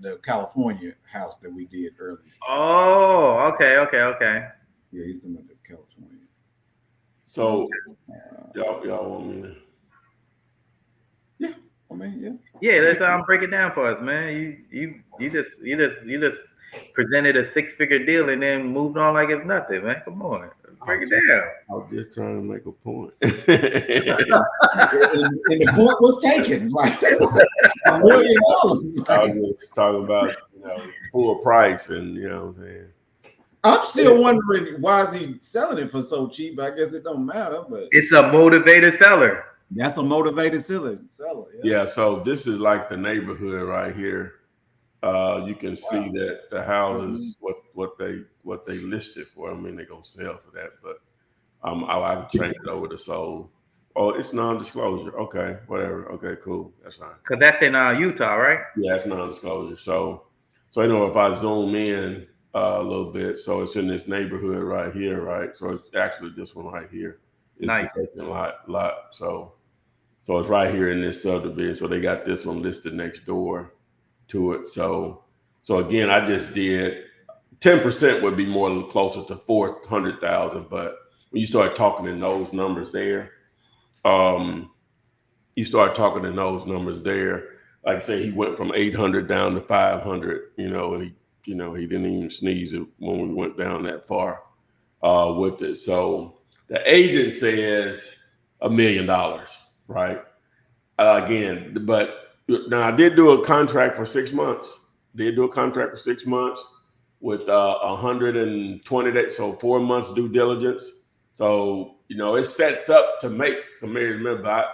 the California house that we did earlier. Oh, okay. Yeah, he's talking about the California. So y'all want me to? Yeah, I mean, yeah. Yeah, that's how I'm breaking down for us, man. You just presented a 6-figure deal and then moved on like it's nothing, man. Come on, break it down. I was just trying to make a point. And the point was taken. Like $1 million. I was just talking about full price, and you know what I'm saying. I'm still wondering why is he selling it for so cheap. I guess it don't matter, but It's a motivated seller. that's a motivated seller. Yeah, so this is like the neighborhood right here. You can see that the houses, what they listed for. I mean, they're gonna sell for that, but I can change it over to sold. Oh, it's non-disclosure. Okay, whatever. Okay, cool. That's fine. Cause that's in Utah, right? Yeah, it's non-disclosure. So if I zoom in a little bit, so it's in this neighborhood right here, right? So it's actually this one right here. It's Nice. the vacant lot. So it's right here in this subdivision. So they got this one listed next door to it. So again, I just did 10% would be more closer to 400,000. But when you start talking in those numbers there, like I say, he went from 800 down to 500, and he didn't even sneeze it when we went down that far with it. So the agent says $1 million, right? Again, but now I did do a contract for 6 months. With 120 days, so 4 months due diligence. So it sets up to make some marriage. Remember,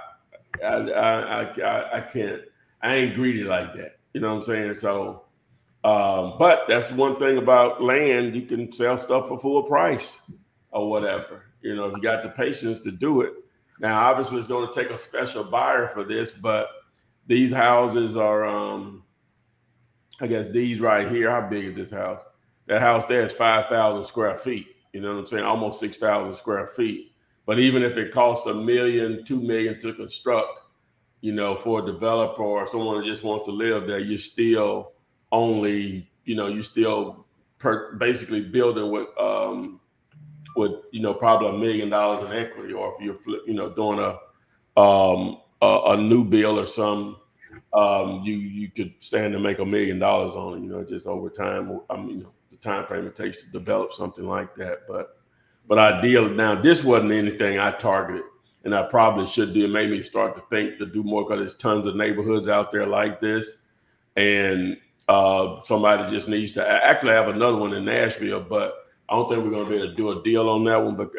I can't. I ain't greedy like that. You know what I'm saying? So, but that's one thing about land. You can sell stuff for full price or whatever. If you got the patience to do it. Now, obviously, it's going to take a special buyer for this, but these houses are, I guess these right here. How big is this house? That house there is 5,000 square feet. You know what I'm saying? Almost 6,000 square feet. But even if it costs $1 million, $2 million to construct, you know, for a developer or someone that just wants to live there, you're still only, you know, you still basically building with you know, probably $1 million in equity, or if you're you know, doing a new build or some, you could stand to make $1 million on it, you know, just over time. I mean, you know, the time frame it takes to develop something like that. But ideal. Now, this wasn't anything I targeted, and I probably should do. It made me start to think to do more, because there's tons of neighborhoods out there like this, and somebody just needs to actually have another one in Nashville, but I don't think we're going to be able to do a deal on that one. But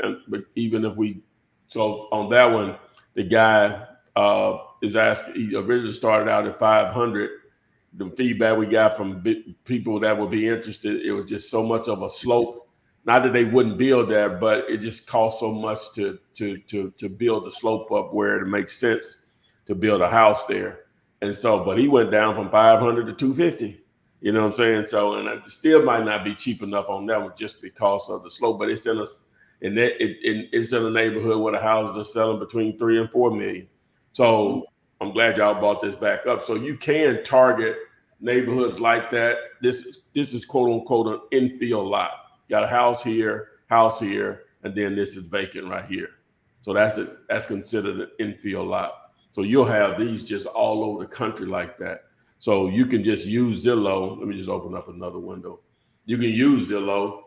even if we, so on that one, the guy is asking. He originally started out at 500. The feedback we got from people that would be interested, it was just so much of a slope. Not that they wouldn't build there, but it just costs so much to build the slope up where it makes sense to build a house there. And so, but he went down from 500 to 250. You know what I'm saying? So, and it still might not be cheap enough on that one just because of the slope. But it's in it's in a neighborhood where the houses are selling between 3 and 4 million. So I'm glad y'all brought this back up. So you can target neighborhoods like that. This is quote unquote an infill lot. Got a house here, and then this is vacant right here. So that's considered an infill lot. So you'll have these just all over the country like that. So you can just use Zillow. Let me just open up another window. You can use Zillow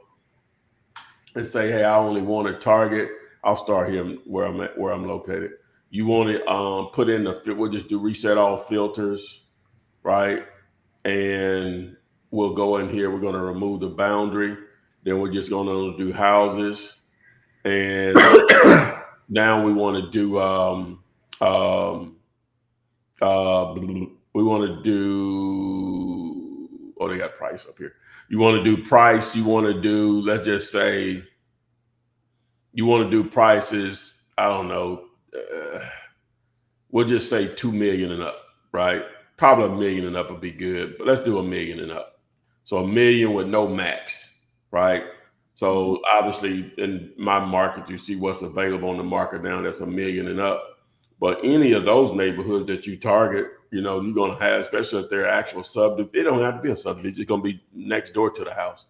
and say, hey, I only want to target. I'll start here where I'm located. You want to put in we'll just do reset all filters, right? And we'll go in here. We're going to remove the boundary. Then we're just going to do houses. And now we want to do, we want to do, oh, they got price up here. You want to do price. You want to do, let's just say, you want to do prices, I don't know, we'll just say 2 million and up, right? Probably 1 million and up would be good, but let's do 1 million and up. So 1 million with no max, right? So obviously in my market, you see what's available on the market now, that's 1 million and up. But any of those neighborhoods that you target, you know, you're going to have, especially if they're actual subdivision, they don't have to be a subdivision, it's just going to be next door to the house.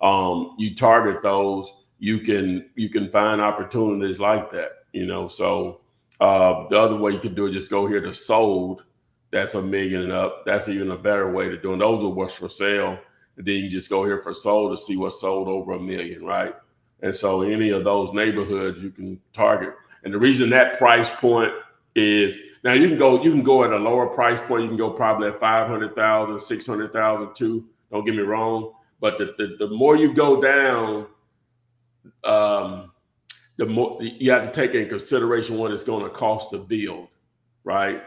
You target those, you can find opportunities like that, you know. So the other way you can do it, just go here to sold. That's 1 million and up. That's even a better way to do it. Those are what's for sale. And then you just go here for sold to see what's sold over 1 million, right? And so any of those neighborhoods you can target. And the reason that price point is, now you can go at a lower price point. You can go probably at 500,000, 600,000 too. Don't get me wrong. But the more you go down, the more you have to take in consideration what it's going to cost to build, right?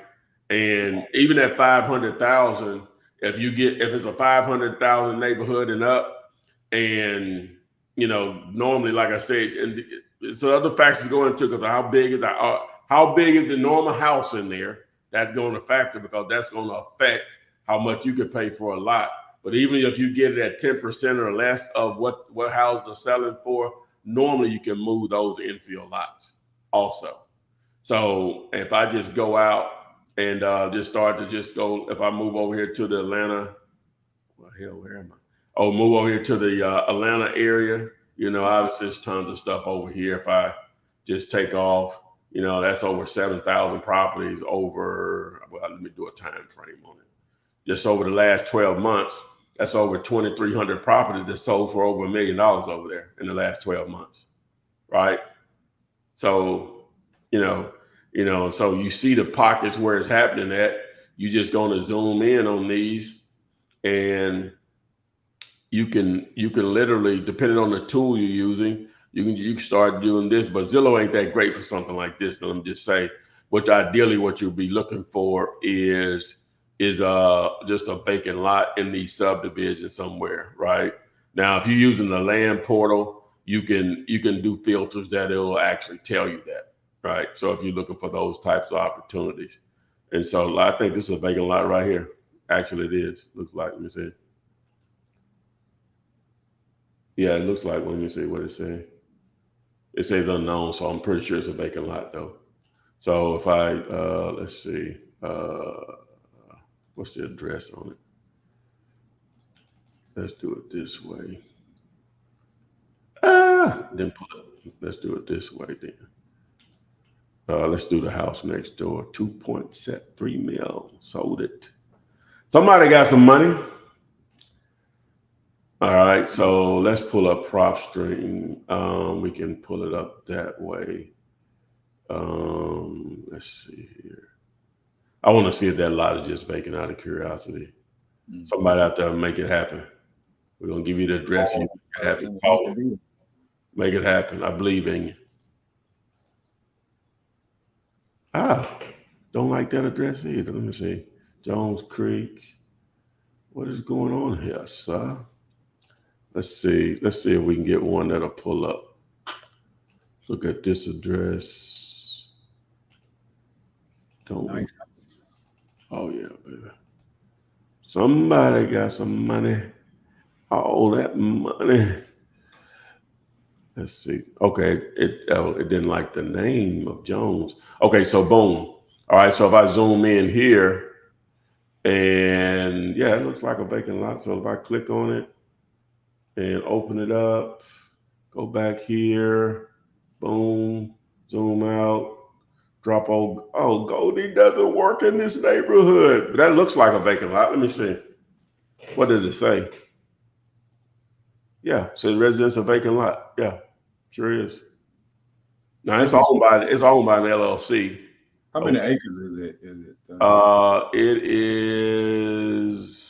And even at 500,000, if it's a 500,000 neighborhood and up, and you know, normally, like I said, and so other factors go into, because how big is the normal house in there? That's going to factor, because that's going to affect how much you could pay for a lot. But even if you get it at 10% or less of what houses are selling for, normally you can move those infill lots also. So if I just go out and just start to just go, if I move over here to the Atlanta, well, hell, where am I? Oh, move over here to the Atlanta area. You know, obviously there's tons of stuff over here. If I just take off, you know, that's over 7,000 properties over, well, let me do a time frame on it. Just over the last 12 months, that's over 2,300 properties that sold for over $1 million over there in the last 12 months, right? So, you know, so you see the pockets where it's happening at. You just going to zoom in on these, and you can literally, depending on the tool you're using, you can start doing this. But Zillow ain't that great for something like this. Let me just say, which ideally what you'll be looking for is just a vacant lot in these subdivisions somewhere, right? Now, if you're using the land portal, you can do filters that it'll actually tell you that, right? So if you're looking for those types of opportunities. And so I think this is a vacant lot right here. Actually, it is. Looks like, let me see. Yeah, it looks like, let me see what it says. It says unknown, so I'm pretty sure it's a vacant lot though. So if I, let's see, what's the address on it? Let's do it this way. Then pull it. Let's do it this way then. Let's do the house next door. 2.3 mil. Sold it. Somebody got some money. All right, so let's pull up PropStream. We can pull it up that way. Let's see here. I want to see if that lot is just vacant out of curiosity. Somebody out there make it happen. We're gonna give you the address. You have it. Call it. Make it happen. I believe in you. Don't like that address either. Let me see. Jones Creek. What is going on here, sir? Let's see. Let's see if we can get one that'll pull up. Look at this address. Nice. Oh yeah, baby. Somebody got some money. All that money. Let's see. Okay, it didn't like the name of Jones. Okay, so boom. All right, so if I zoom in here, and yeah, it looks like a vacant lot. So if I click on it and open it up, go back here, boom, zoom out, drop. Oh, Goldie doesn't work in this neighborhood. But that looks like a vacant lot. Let me see. What does it say? Yeah, it says residential vacant lot. Yeah, sure is. Now it's owned by an LLC. How many acres is it? It is.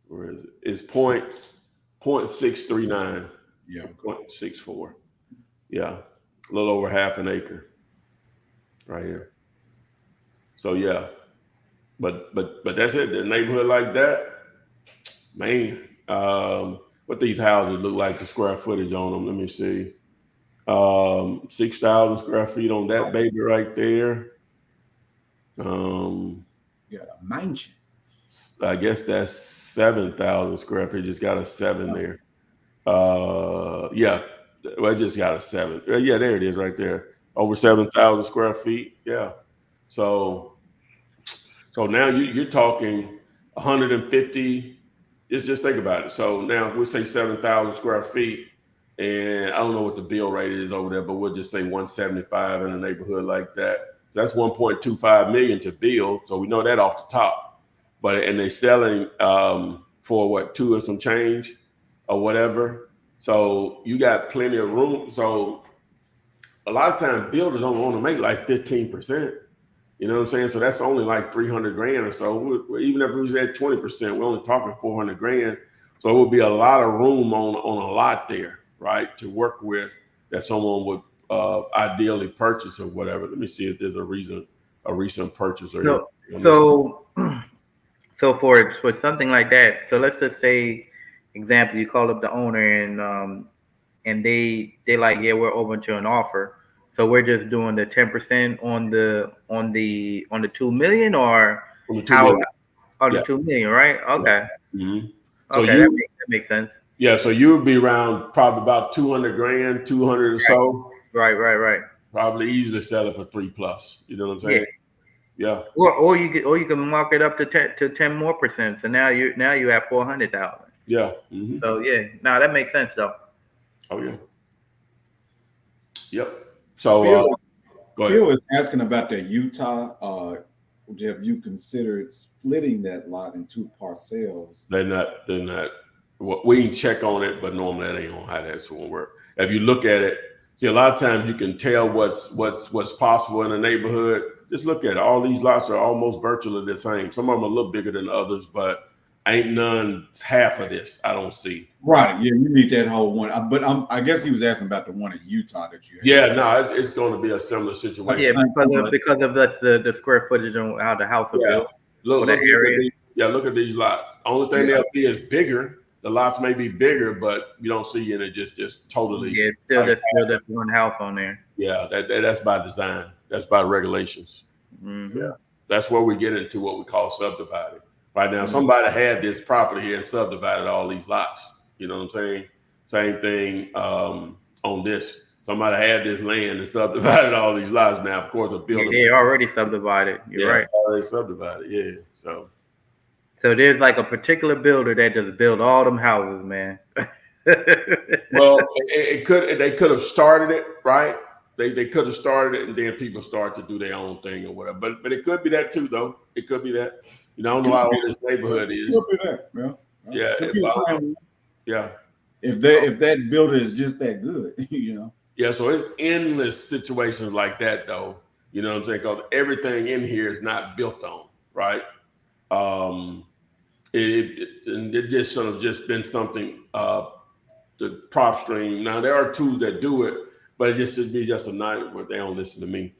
Where is it? It's 0.639. Yeah, 0.64. Yeah, a little over half an acre, right here. So yeah, but that's it. The neighborhood like that, man. What these houses look like, the square footage on them. Let me see. 6,000 square feet on that baby right there. Yeah, a mansion. I guess that's 7,000 square feet. Just got a 7 there. Yeah, well, I just got a 7. Yeah, there it is right there. Over 7,000 square feet. Yeah. So now you're talking 150. Just think about it. So now if we say 7,000 square feet, and I don't know what the bill rate is over there, but we'll just say 175 in a neighborhood like that. That's 1.25 million to build. So we know that off the top. And they're selling for what, 2 and some change or whatever. So you got plenty of room. So a lot of times builders only want to make like 15%. You know what I'm saying? So that's only like 300 grand or so. Even if it was at 20%, we're only talking 400 grand. So it would be a lot of room on a lot there, right, to work with that someone would ideally purchase or whatever. Let me see if there's a recent purchaser. So for something like that, so let's just say, example, you call up the owner and they like, yeah, we're open to an offer. So we're just doing the 10% on the 2 million or on the 2 million. On the 2 million, right? Okay. Yeah. Mm-hmm. So okay, that makes sense. Yeah, so you would be around probably about 200 grand, 200 or so. Right. Probably easily sell it for 3+. You know what I'm saying? Yeah. Or you can mark it up to 10 more %. So now you have 400,000. Yeah. Mm-hmm. So yeah, no, that makes sense though. Oh yeah. Yep. So go ahead. Phil is asking about the Utah. Have you considered splitting that lot in 2 parcels? They're not. We can check on it, but normally that ain't on how that's going to work. If you look at it, see, a lot of times you can tell what's possible in a neighborhood. Just look at it. All these lots are almost virtually the same. Some of them are a little bigger than others, but ain't none half of this. I don't see. Right. Yeah, you need that whole one. But I guess he was asking about the one in Utah that you had. Yeah, no, it's going to be a similar situation. Yeah, because of the square footage on how the house was built. Look at these lots. Only thing they'll be is bigger. The lots may be bigger, but you don't see it just totally. Yeah, it's still just one house on there. Yeah, that's by design. That's by regulations. Mm-hmm. Yeah, that's where we get into what we call subdividing. Right now, somebody had this property here and subdivided all these lots. You know what I'm saying? Same thing on this. Somebody had this land and subdivided all these lots. Now, of course, a builder. They already subdivided. You're right. It's already subdivided. Yeah. So there's like a particular builder that just build all them houses, man. well, they could have started it right. They could have started it, and then people start to do their own thing or whatever. But it could be that too, though. It could be that. You know, I don't know how old this neighborhood is. Could be that, yeah. Yeah. If that builder is just that good, you know. Yeah, so it's endless situations like that, though. You know what I'm saying? Because everything in here is not built on, right? It just sort of just been something, the prop stream. Now, there are tools that do it, but it just should be just a night where they don't listen to me.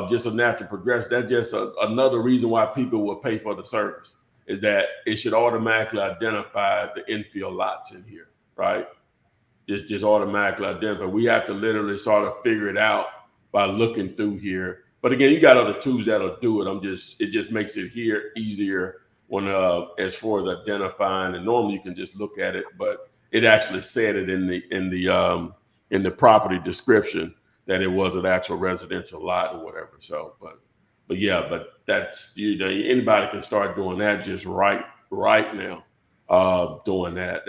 Just a natural progression. That's just another reason why people will pay for the service, is that it should automatically identify the infill lots in here, right? Just automatically identify. We have to literally sort of figure it out by looking through here. But again, you got other tools that'll do it. It just makes it here easier when as far as identifying. And normally you can just look at it, but it actually said it in the property description that it was an actual residential lot or whatever. So, but that's, you know, anybody can start doing that just right now. Doing that.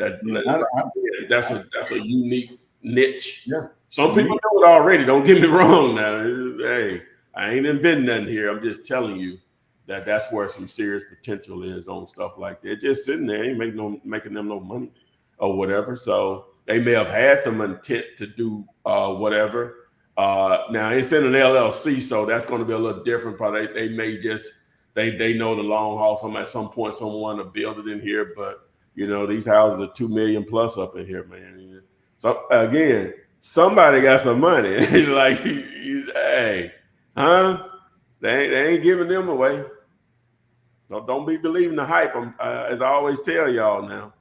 That's a unique niche. Yeah. Some people do it already. Don't get me wrong. Now, hey, I ain't inventing nothing here. I'm just telling you that's where some serious potential is on stuff like that. Just sitting there, ain't making them no money or whatever. So they may have had some intent to do whatever. Now it's in an LLC, so that's going to be a little different. Probably they may just they know the long haul. At some point, someone to build it in here, but you know, these houses are $2 million plus up in here, man. So again, somebody got some money. Like, hey, huh? They ain't giving them away. Don't be believing the hype. As I always tell y'all now,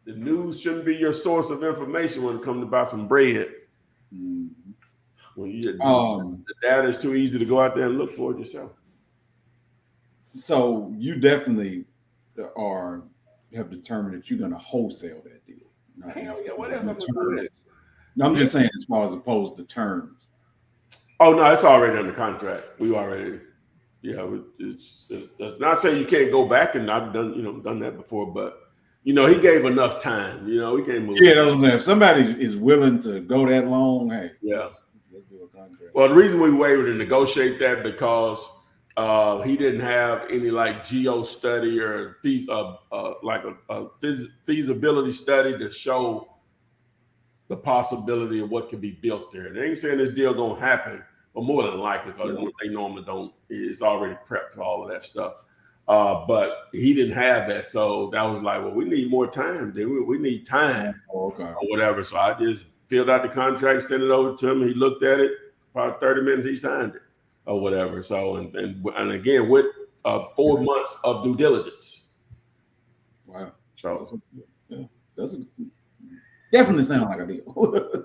the news shouldn't be your source of information when it comes to buy some bread. When the data is too easy to go out there and look for it yourself. So you definitely have determined that you're going to wholesale that deal. I'm just saying, as far as opposed to terms. Oh no, it's already under contract. We already, it's not saying you can't go back, and I've done that before, but he gave enough time. He can't move. Yeah, that's what I'm saying. If somebody is willing to go that long, hey, yeah, let's do a contract. Well, the reason we were able to negotiate that because he didn't have any like geo study or feasibility study to show the possibility of what could be built there. They ain't saying this deal gonna happen, but more than likely, they normally don't. It's already prepped for all of that stuff. But he didn't have that, so that was like, well, we need more time. We need time, or whatever. So I just filled out the contract, sent it over to him. He looked at it. Probably 30 minutes, he signed it, or whatever. So and again with 4 months of due diligence. Wow. So that's definitely sound like a deal.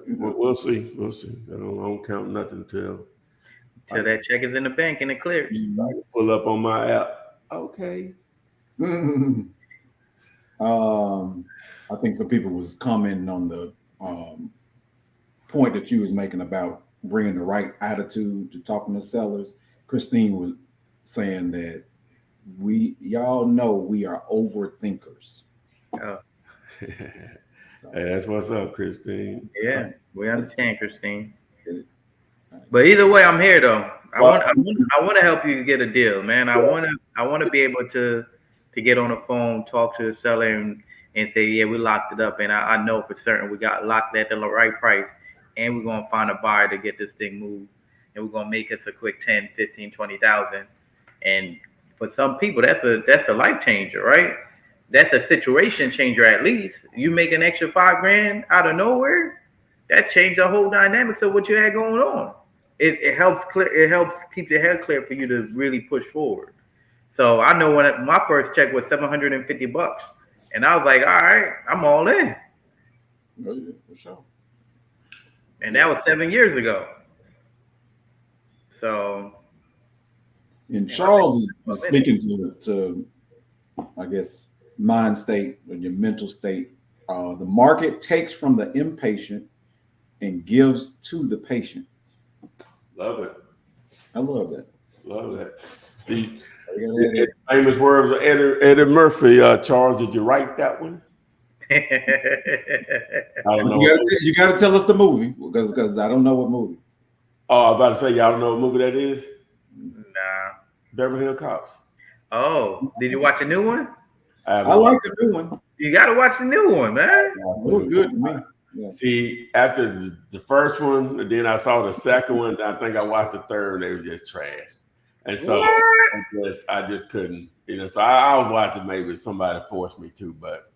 We'll see. I don't count nothing till that check is in the bank and it clears. Pull up on my app. Okay. I think some people was commenting on the point that you was making about bringing the right attitude to talking to sellers. Christine was saying that y'all know we are overthinkers. Oh. Hey, that's what's up, Christine. Yeah, we understand, Christine. But either way, I'm here though. I want to help you get a deal, man. I want to be able to get on the phone, talk to the seller, and say, yeah, we locked it up, and I know for certain we got locked at the right price, and we're gonna find a buyer to get this thing moved, and we're gonna make us a quick 10, 15, 20,000. And for some people, that's a life changer, right? That's a situation changer at least. You make an extra $5,000 out of nowhere, that changed the whole dynamics of what you had going on. It helps keep your head clear for you to really push forward. So I know when my first check was $750, and I was like, all right, I'm all in. Oh, yeah, for sure. And that was 7 years ago. So. And Charles is speaking to I guess mind state and your mental state. The market takes from the impatient and gives to the patient. Love it. I love that. Love that. Yeah, Famous words of Eddie Murphy. Charles, did you write that one? I don't know. You got to tell us the movie because I don't know what movie. Oh, I was about to say y'all don't know what movie that is. Nah. Beverly Hills Cops. Oh, did you watch a new one? I like the new one. You got to watch the new one, man. It was good to me. Yeah. See, after the first one, and then I saw the second one. I think I watched the third, and they were just trash. And so I just couldn't, So I was watching maybe somebody forced me to, but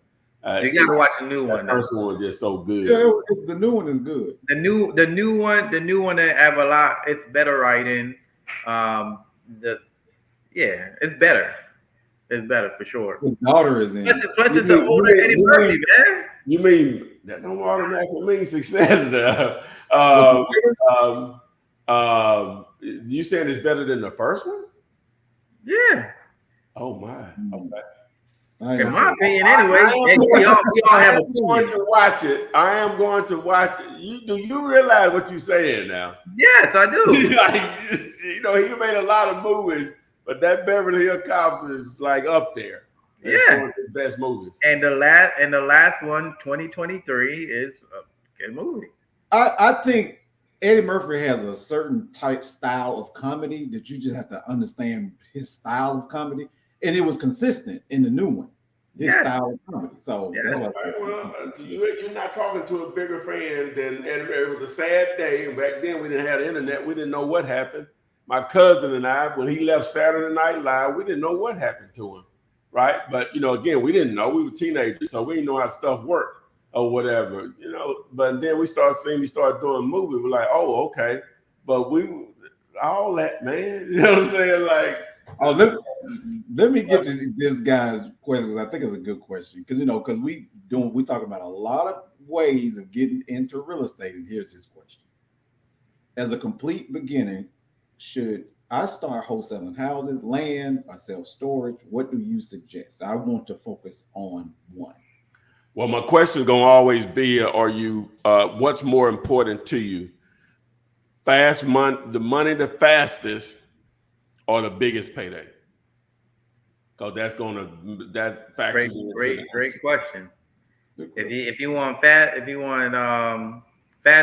you got to watch the new one. The first one was just so good. Yeah, the new one is good. The new one that have a lot. It's better writing. It's better. It's better for sure. His daughter is in. Plus it's an older Eddie Murphy, man. You mean that don't automatically mean success? You saying it's better than the first one? Yeah. Oh my. Okay. In my opinion, anyway. We all have a going to watch it. I am going to watch it. Do you realize what you're saying now? Yes, I do. He made a lot of movies, but that Beverly Hills Cops is like up there. It's one of the best movies. And the last one, 2023, is a good movie. I think Eddie Murphy has a certain type style of comedy that you just have to understand his style of comedy, and it was consistent in the new one. His style of comedy. So you're not talking to a bigger fan than Eddie Murphy. It was a sad day. Back then, we didn't have the internet. We didn't know what happened. My cousin and I, when he left Saturday Night Live, we didn't know what happened to him. Right. But, again, we didn't know. We were teenagers, so we didn't know how stuff worked or whatever, But then we started seeing, he started doing movies. We're like, oh, okay. But all that, man. You know what I'm saying? Like, let me get to this guy's question because I think it's a good question. Because we talk about a lot of ways of getting into real estate. And here's his question. As a complete beginning, should I start wholesaling houses, land, or self-storage? What do you suggest? I want to focus on one. Well, my question is going to always be, what's more important to you? The money the fastest or the biggest payday? Because that factors great question. If you want fast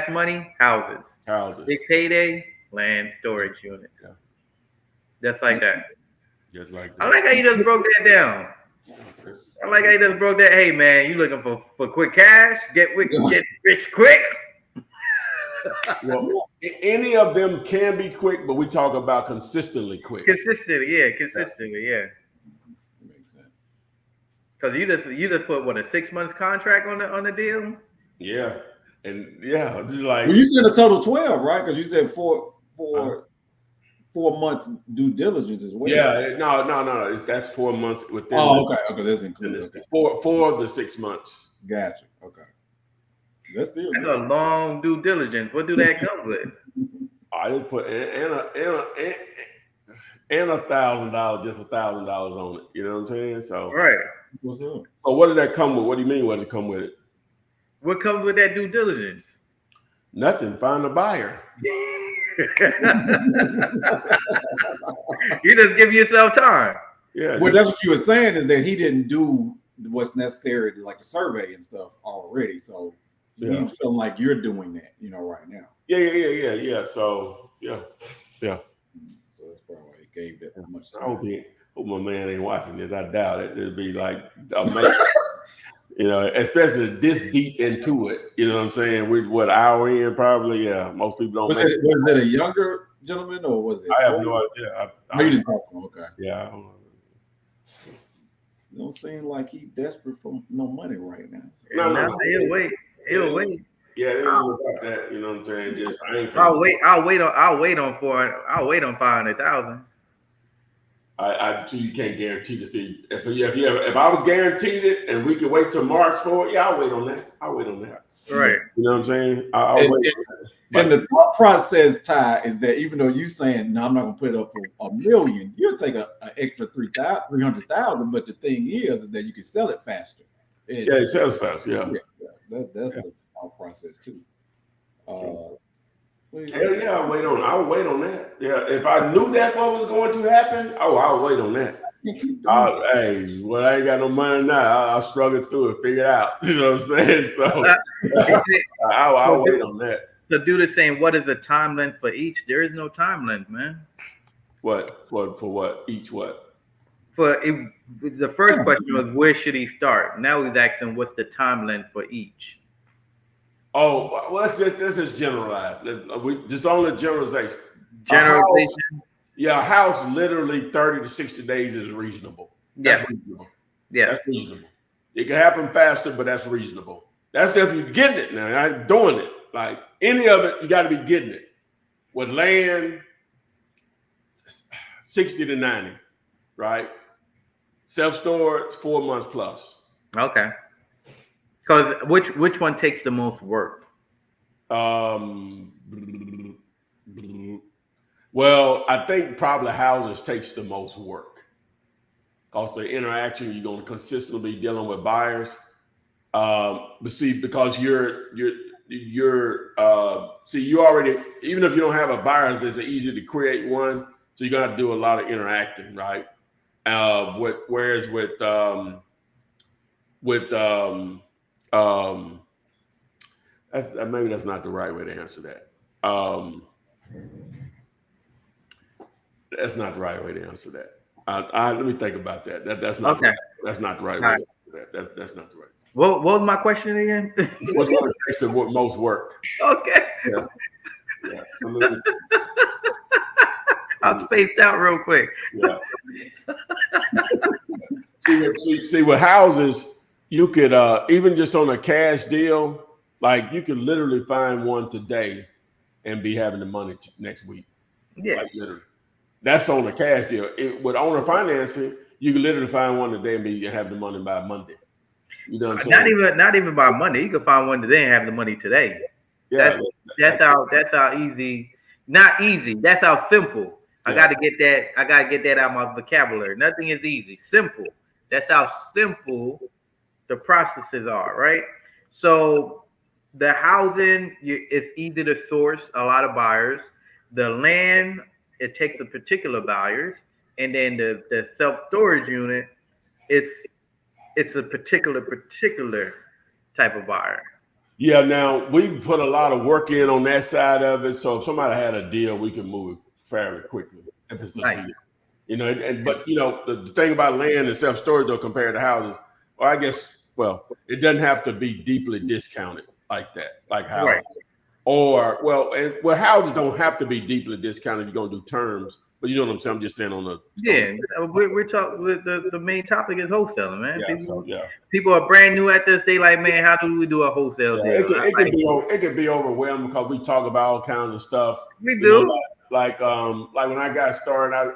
money, houses. Big payday, land storage units. Yeah. Just like that. Just like that. I like how you just broke that down. I like how you just broke that. Hey man, you looking for quick cash? Get rich quick. Well, any of them can be quick, but we talk about consistently quick. Consistently, yeah. Makes sense. Because you just put a 6 months contract on the deal. Yeah, and just like you said a total 12, right? Because you said four 4 months due diligence as well. Yeah, no. That's 4 months within. Oh, okay. That's included. Four of the 6 months. Gotcha. Okay. That's a long due diligence. What do that come with? I just put and $1,000, just $1,000 on it. You know what I'm saying? So right. What's up? So what does that come with? What do you mean? What does it come with it? What comes with that due diligence? Nothing. Find a buyer. You just give yourself time. Yeah. Well, that's what you were saying is that he didn't do what's necessary to like a survey and stuff already. So he's feeling like you're doing that, right now. Yeah. So yeah. So that's probably why he gave that much time. I hope my man ain't watching this. I doubt it. It'd be like amazing. Especially this deep into it. You know what I'm saying? We're hour in probably. Yeah, most people don't. Was it a younger gentleman or was it? I have no idea. You didn't talk to him. Okay. Yeah, I don't know. It don't seem like he's desperate for no money right now. No. He'll wait. Yeah, it ain't about that. You know what I'm saying? Just I ain't. I'll wait on 500,000. I so you can't guarantee to see if I was guaranteed it and we could wait till March for it. Yeah, I'll wait on that. Right. You know what I'm saying? I'll wait. And the thought process, Ty, is that even though you saying, no, I'm not gonna put it up for $1 million, you'll take an extra 300,000. But the thing is that you can sell it faster. It sells fast. Yeah. That's the thought process too. Hell yeah, I'll wait on that. Yeah, if I knew that what was going to happen, I'll wait on that. Hey, well, I ain't got no money now. I'll struggle through it, figure it out. You know what I'm saying? So I'll wait on that. So dude is saying, what is the time length for each? There is no time length, man. What for what? Each what? The first question was where should he start? Now he's asking what's the time length for each. Oh, well, this is generalized. We just only generalization. Generalization. A house literally 30 to 60 days is reasonable. That's reasonable. Yeah, that's reasonable. It can happen faster, but that's reasonable. That's if you're getting it now. I'm doing it. Like any of it, you got to be getting it. With land, 60 to 90, right? Self-storage, 4 months plus. Okay. Because which one takes the most work? Well, I think probably houses takes the most work because the interaction you're going to consistently be dealing with buyers. But see, because you already, even if you don't have a buyer, it's easy to create one. So you're gonna have to do a lot of interacting, right? Whereas with maybe that's not the right way to answer that. That's not the right way to answer that. Let me think about that. That's not okay. That's not the right way to answer that. That's not the right. What was my question again? What takes the most work? Okay. Yeah. I'm spaced out real quick. Yeah. see, with houses, you could even just on a cash deal, like you could literally find one today and be having the money next week. Yeah. Like literally. That's on a cash deal. With owner financing, you can literally find one today and have the money by Monday. You know what I'm saying? Not even by Monday. You can find one today and have the money today. Yeah. That's how easy. Not easy. That's how simple. Yeah. I gotta get that out of my vocabulary. Nothing is easy. Simple. That's how simple the processes are, right? So the housing, it's easy to source a lot of buyers. The land, it takes a particular buyers, and then the self-storage unit, it's a particular type of buyer. Yeah, now we put a lot of work in on that side of it. So if somebody had a deal, we can move it fairly quickly if it's a deal. You know, but you know, the thing about land and self-storage though compared to houses, it doesn't have to be deeply discounted like that, like houses. Right. Houses don't have to be deeply discounted if you're gonna do terms. But you know what I'm saying? I'm just saying we're talking. The main topic is wholesaling, man. Yeah, people are brand new at this. They like, man, how do we do a wholesale deal? It can be overwhelming because we talk about all kinds of stuff. We do. Like when I got started, I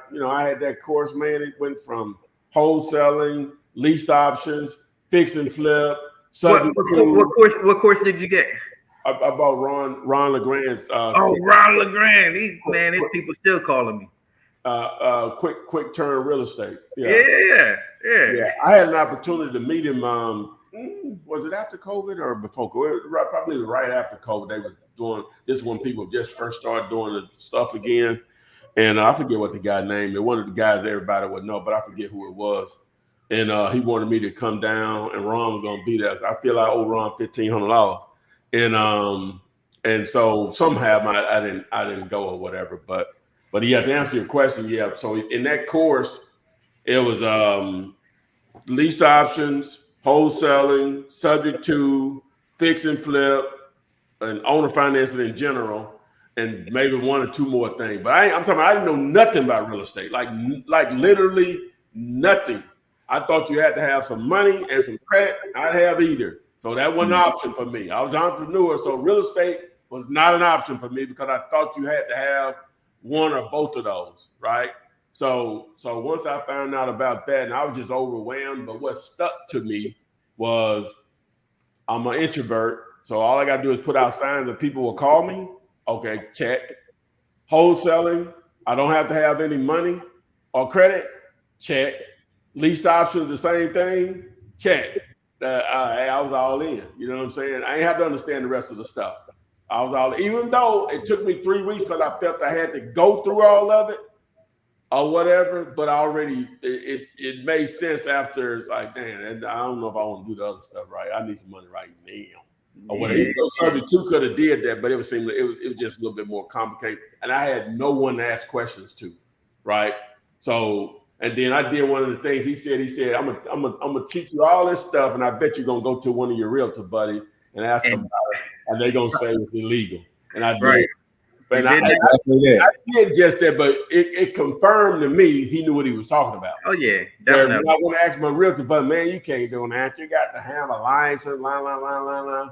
had that course, man. It went from wholesaling, lease options, fix and flip. What course did you get? I bought Ron LeGrand's. Ron LeGrand. These people still calling me. Quick turn real estate. Yeah. I had an opportunity to meet him. Was it after COVID or before COVID? Probably right after COVID. They was doing this when people just first started doing the stuff again. And I forget what the guy named. One of the guys everybody would know, but I forget who it was. And he wanted me to come down, and Ron was going to be there. I feel like I owe Ron $1,500. And so somehow I didn't go or whatever, but yeah, to answer your question, yeah. So in that course, it was lease options, wholesaling, subject to, fix and flip, and owner financing in general, and maybe one or two more things. But I didn't know nothing about real estate, like literally nothing. I thought you had to have some money and some credit. I didn't have either. So that wasn't an option for me. I was an entrepreneur, so real estate was not an option for me because I thought you had to have one or both of those, right? So once I found out about that, and I was just overwhelmed, but what stuck to me was I'm an introvert, so all I got to do is put out signs and people will call me. Okay, check. Wholesaling, I don't have to have any money or credit. Check. Lease options, the same thing. Check. I was all in. You know what I'm saying? I ain't have to understand the rest of the stuff. I was all, even though it took me 3 weeks because I felt I had to go through all of it or whatever, but already it made sense after. It's like, damn, I don't know if I want to do the other stuff right. I need some money right now. Or whatever. Even though certainly two could have did that, but it was just a little bit more complicated. And I had no one to ask questions to, right? So, and then I did one of the things he said, I'm gonna teach you all this stuff, and I bet you're gonna go to one of your realtor buddies and ask them about it, and they're gonna say it's illegal. And I did. Right. And I did just that, but it confirmed to me he knew what he was talking about. Oh yeah, definitely. When I want to ask my realtor, but man, you can't do that. You got to have a license, la.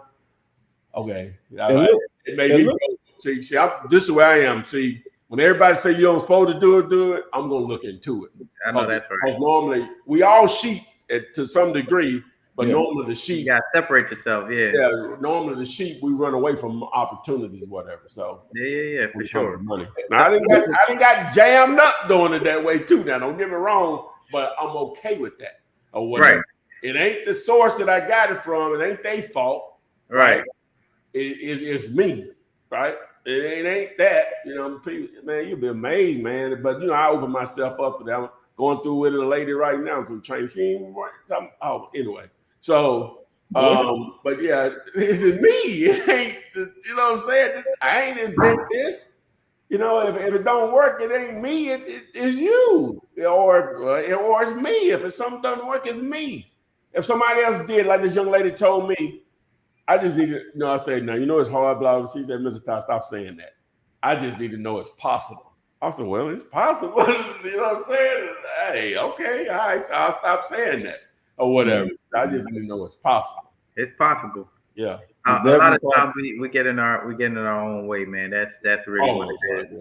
Okay. It made me go. See, this is where I am. See, when everybody say you don't supposed to do it, I'm gonna look into it. I know that's right. Because normally we all sheep to some degree, but normally the sheep. You gotta separate yourself, Yeah, normally the sheep we run away from opportunities, whatever. So yeah, for sure. Money. Now, I didn't got jammed up doing it that way too. Now, don't get me wrong, but I'm okay with that or whatever. Right. It ain't the source that I got it from. It ain't their fault. Right. It's me, right? It ain't that, you know, man, you'll be amazed, man. But, you know, I open myself up to that. I'm going through with a lady right now. Some training. Anyway. So, but yeah, it's me. It ain't, you know what I'm saying? I ain't invent this. You know, if it don't work, it ain't me. It's you. Or it's me. If it's something doesn't work, it's me. If somebody else did, like this young lady told me, I just need to, you know, I say, now, you know, it's hard, blah. She said, Mr. Todd, stop saying that. I just need to know it's possible. I said, well, it's possible. You know what I'm saying? Hey, okay, all right, so I'll stop saying that or whatever. I just need to know it's possible. It's possible. Yeah. A lot of times we get in our own way, man. That's really what it is.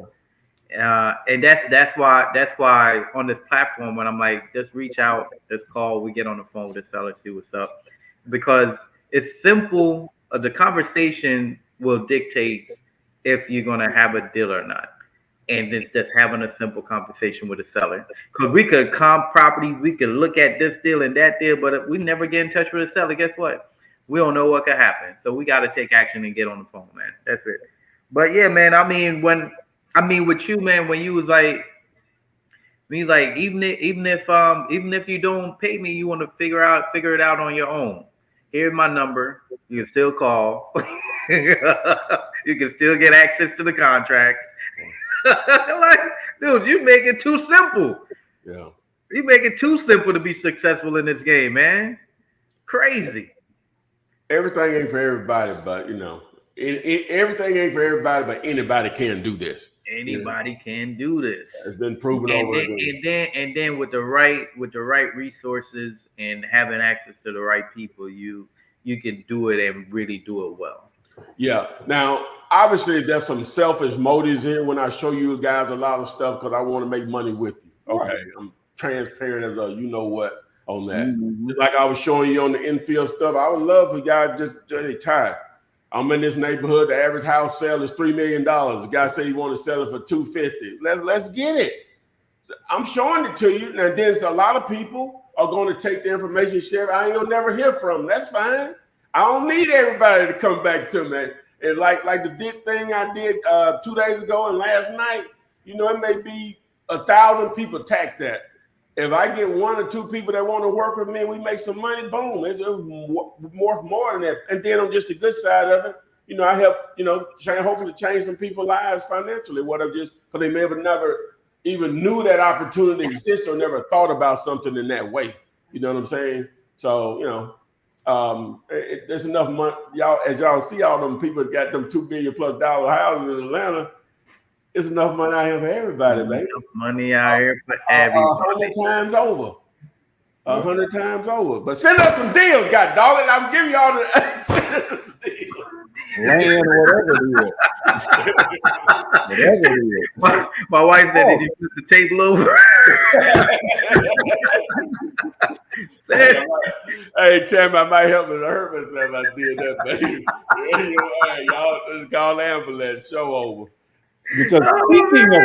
Yeah. And that's why on this platform, when I'm like, just reach out, just call, we get on the phone with the seller, see what's up, because it's simple. The conversation will dictate if you're gonna have a deal or not, and it's just having a simple conversation with the seller. Because we could comp properties, we could look at this deal and that deal, but if we never get in touch with the seller, guess what? We don't know what could happen. So we got to take action and get on the phone, man. That's it. But yeah, man. I mean, with you, man, when you was like, even if you don't pay me, you want to figure it out on your own. Here's my number. You can still call. You can still get access to the contracts. Like, dude, you make it too simple. Yeah. You make it too simple to be successful in this game, man. Crazy. Everything ain't for everybody, but you know, everything ain't for everybody, but anybody can do this. Anybody can do this. It's been proven over again. And then with the right resources and having access to the right people, you can do it and really do it well. Yeah. Now, obviously, there's some selfish motives here when I show you guys a lot of stuff because I want to make money with you. Okay, right. I'm transparent as a you know what on that. Mm-hmm. Like I was showing you on the infield stuff. I would love for y'all just tired. I'm in this neighborhood. The average house sale is $3 million. The guy said he want to sell it for $250. Let's get it. So I'm showing it to you. Now, there's a lot of people are going to take the information, share. I ain't gonna never hear from them. That's fine. I don't need everybody to come back to me. And like the thing I did 2 days ago and last night, you know, it may be 1,000 people tack that. If I get 1 or 2 people that want to work with me and we make some money, boom, it's more than that. And then on just the good side of it, you know, I help, you know, hopefully change some people's lives financially, whatever, just because they may have never even knew that opportunity exists or never thought about something in that way. You know what I'm saying? So, you know, there's enough money. Y'all, as y'all see all them people that got them $2 billion+ houses in Atlanta, it's enough money out here for everybody, baby. Money out here for everybody. 100 times over. 100 times over. But send us some deals, God dog it. I'm giving y'all the deals. Land, whatever it is. Whatever it is. My wife said, did you put the table over? Hey, Tim, I might help me to hurt myself if I did that, baby. Hey, y'all, just call the ambulance. Show over. Because speaking of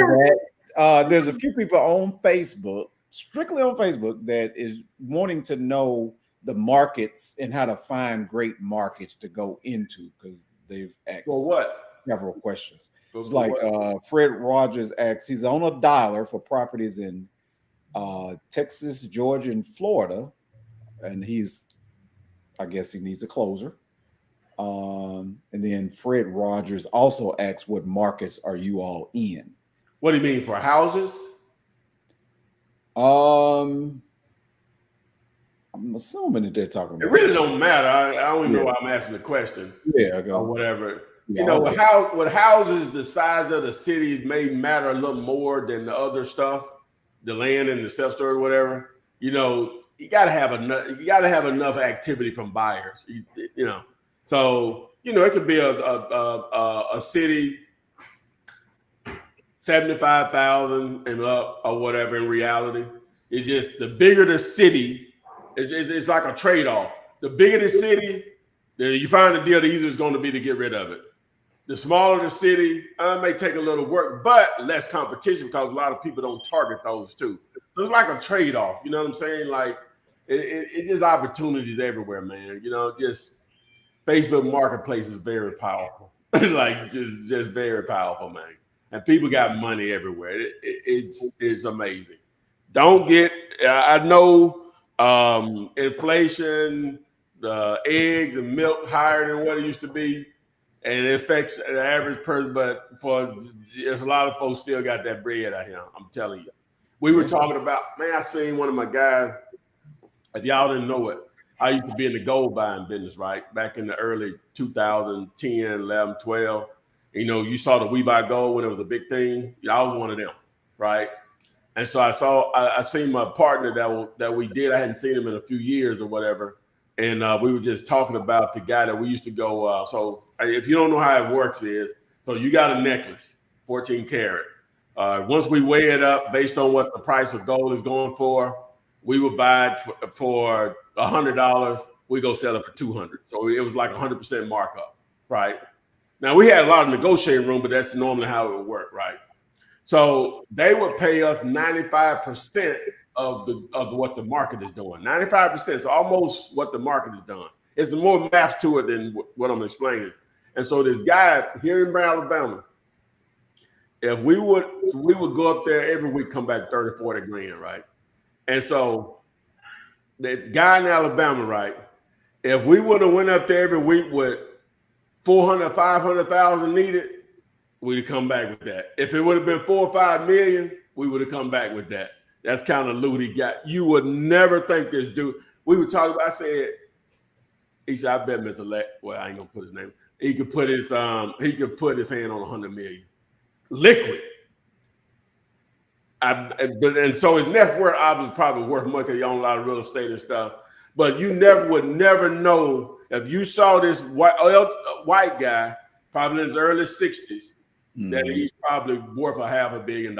that, there's a few people on Facebook, strictly on Facebook, that is wanting to know the markets and how to find great markets to go into because they've asked For what? several questions. For It's like Fred Rogers asks, he's on a dialer for properties in Texas, Georgia, and Florida, and I guess he needs a closer. And then Fred Rogers also asks, what markets are you all in? What do you mean for houses? I'm assuming that they're talking about it. Really don't matter. I don't even know why I'm asking the question. Yeah, or whatever. Yeah, you know, with houses, the size of the city may matter a little more than the other stuff, the land and the self-storage, whatever. You know, you gotta have enough activity from buyers. You know, so you know it could be a city 75,000 and up or whatever. In reality, it's just the bigger the city, it's like a trade-off. The bigger the city, you find the deal, the easier it's going to be to get rid of it. The smaller the city, it may take a little work, but less competition because a lot of people don't target those too. So it's like a trade-off. You know what I'm saying? Like it's just opportunities everywhere, man. You know, just Facebook Marketplace is very powerful. Like just very powerful, man. And people got money everywhere. It's amazing. Don't get. I know inflation, the eggs and milk higher than what it used to be. And it affects the average person, but there's a lot of folks still got that bread out here. I'm telling you. We were talking about, man, I seen one of my guys, if y'all didn't know it, I used to be in the gold buying business, right? Back in the early 2010, 11, 12. You know, you saw the We Buy Gold when it was a big thing. I was one of them, right? And so I seen my partner that we did. I hadn't seen him in a few years or whatever. And we were just talking about the guy that we used to go. So if you don't know how it works so you got a necklace, 14 karat. Once we weigh it up based on what the price of gold is going for, we would buy it for $100. We go sell it for $200. So it was like 100% markup, right? Now we had a lot of negotiating room, but that's normally how it would work, right? So they would pay us 95% of what the market is doing. 95% is almost what the market is doing. It's more math to it than what I'm explaining. And so this guy here in Alabama, if we would go up there every week, come back 30, 40 grand, right? And so the guy in Alabama, right? If we would have went up there every week with 400, 500,000 needed, we'd have come back with that. If it would have been 4 or 5 million, we would have come back with that. That's kind of loot he got. You would never think this dude. We were talking about, I said, he said, I bet Mr. Well, I ain't gonna put his name. He could put his hand on 100 million. Liquid. And so his net worth obviously probably worth much because he owns a lot of real estate and stuff. But you would never know if you saw this white guy, probably in his early 60s, that he's probably worth $500 million.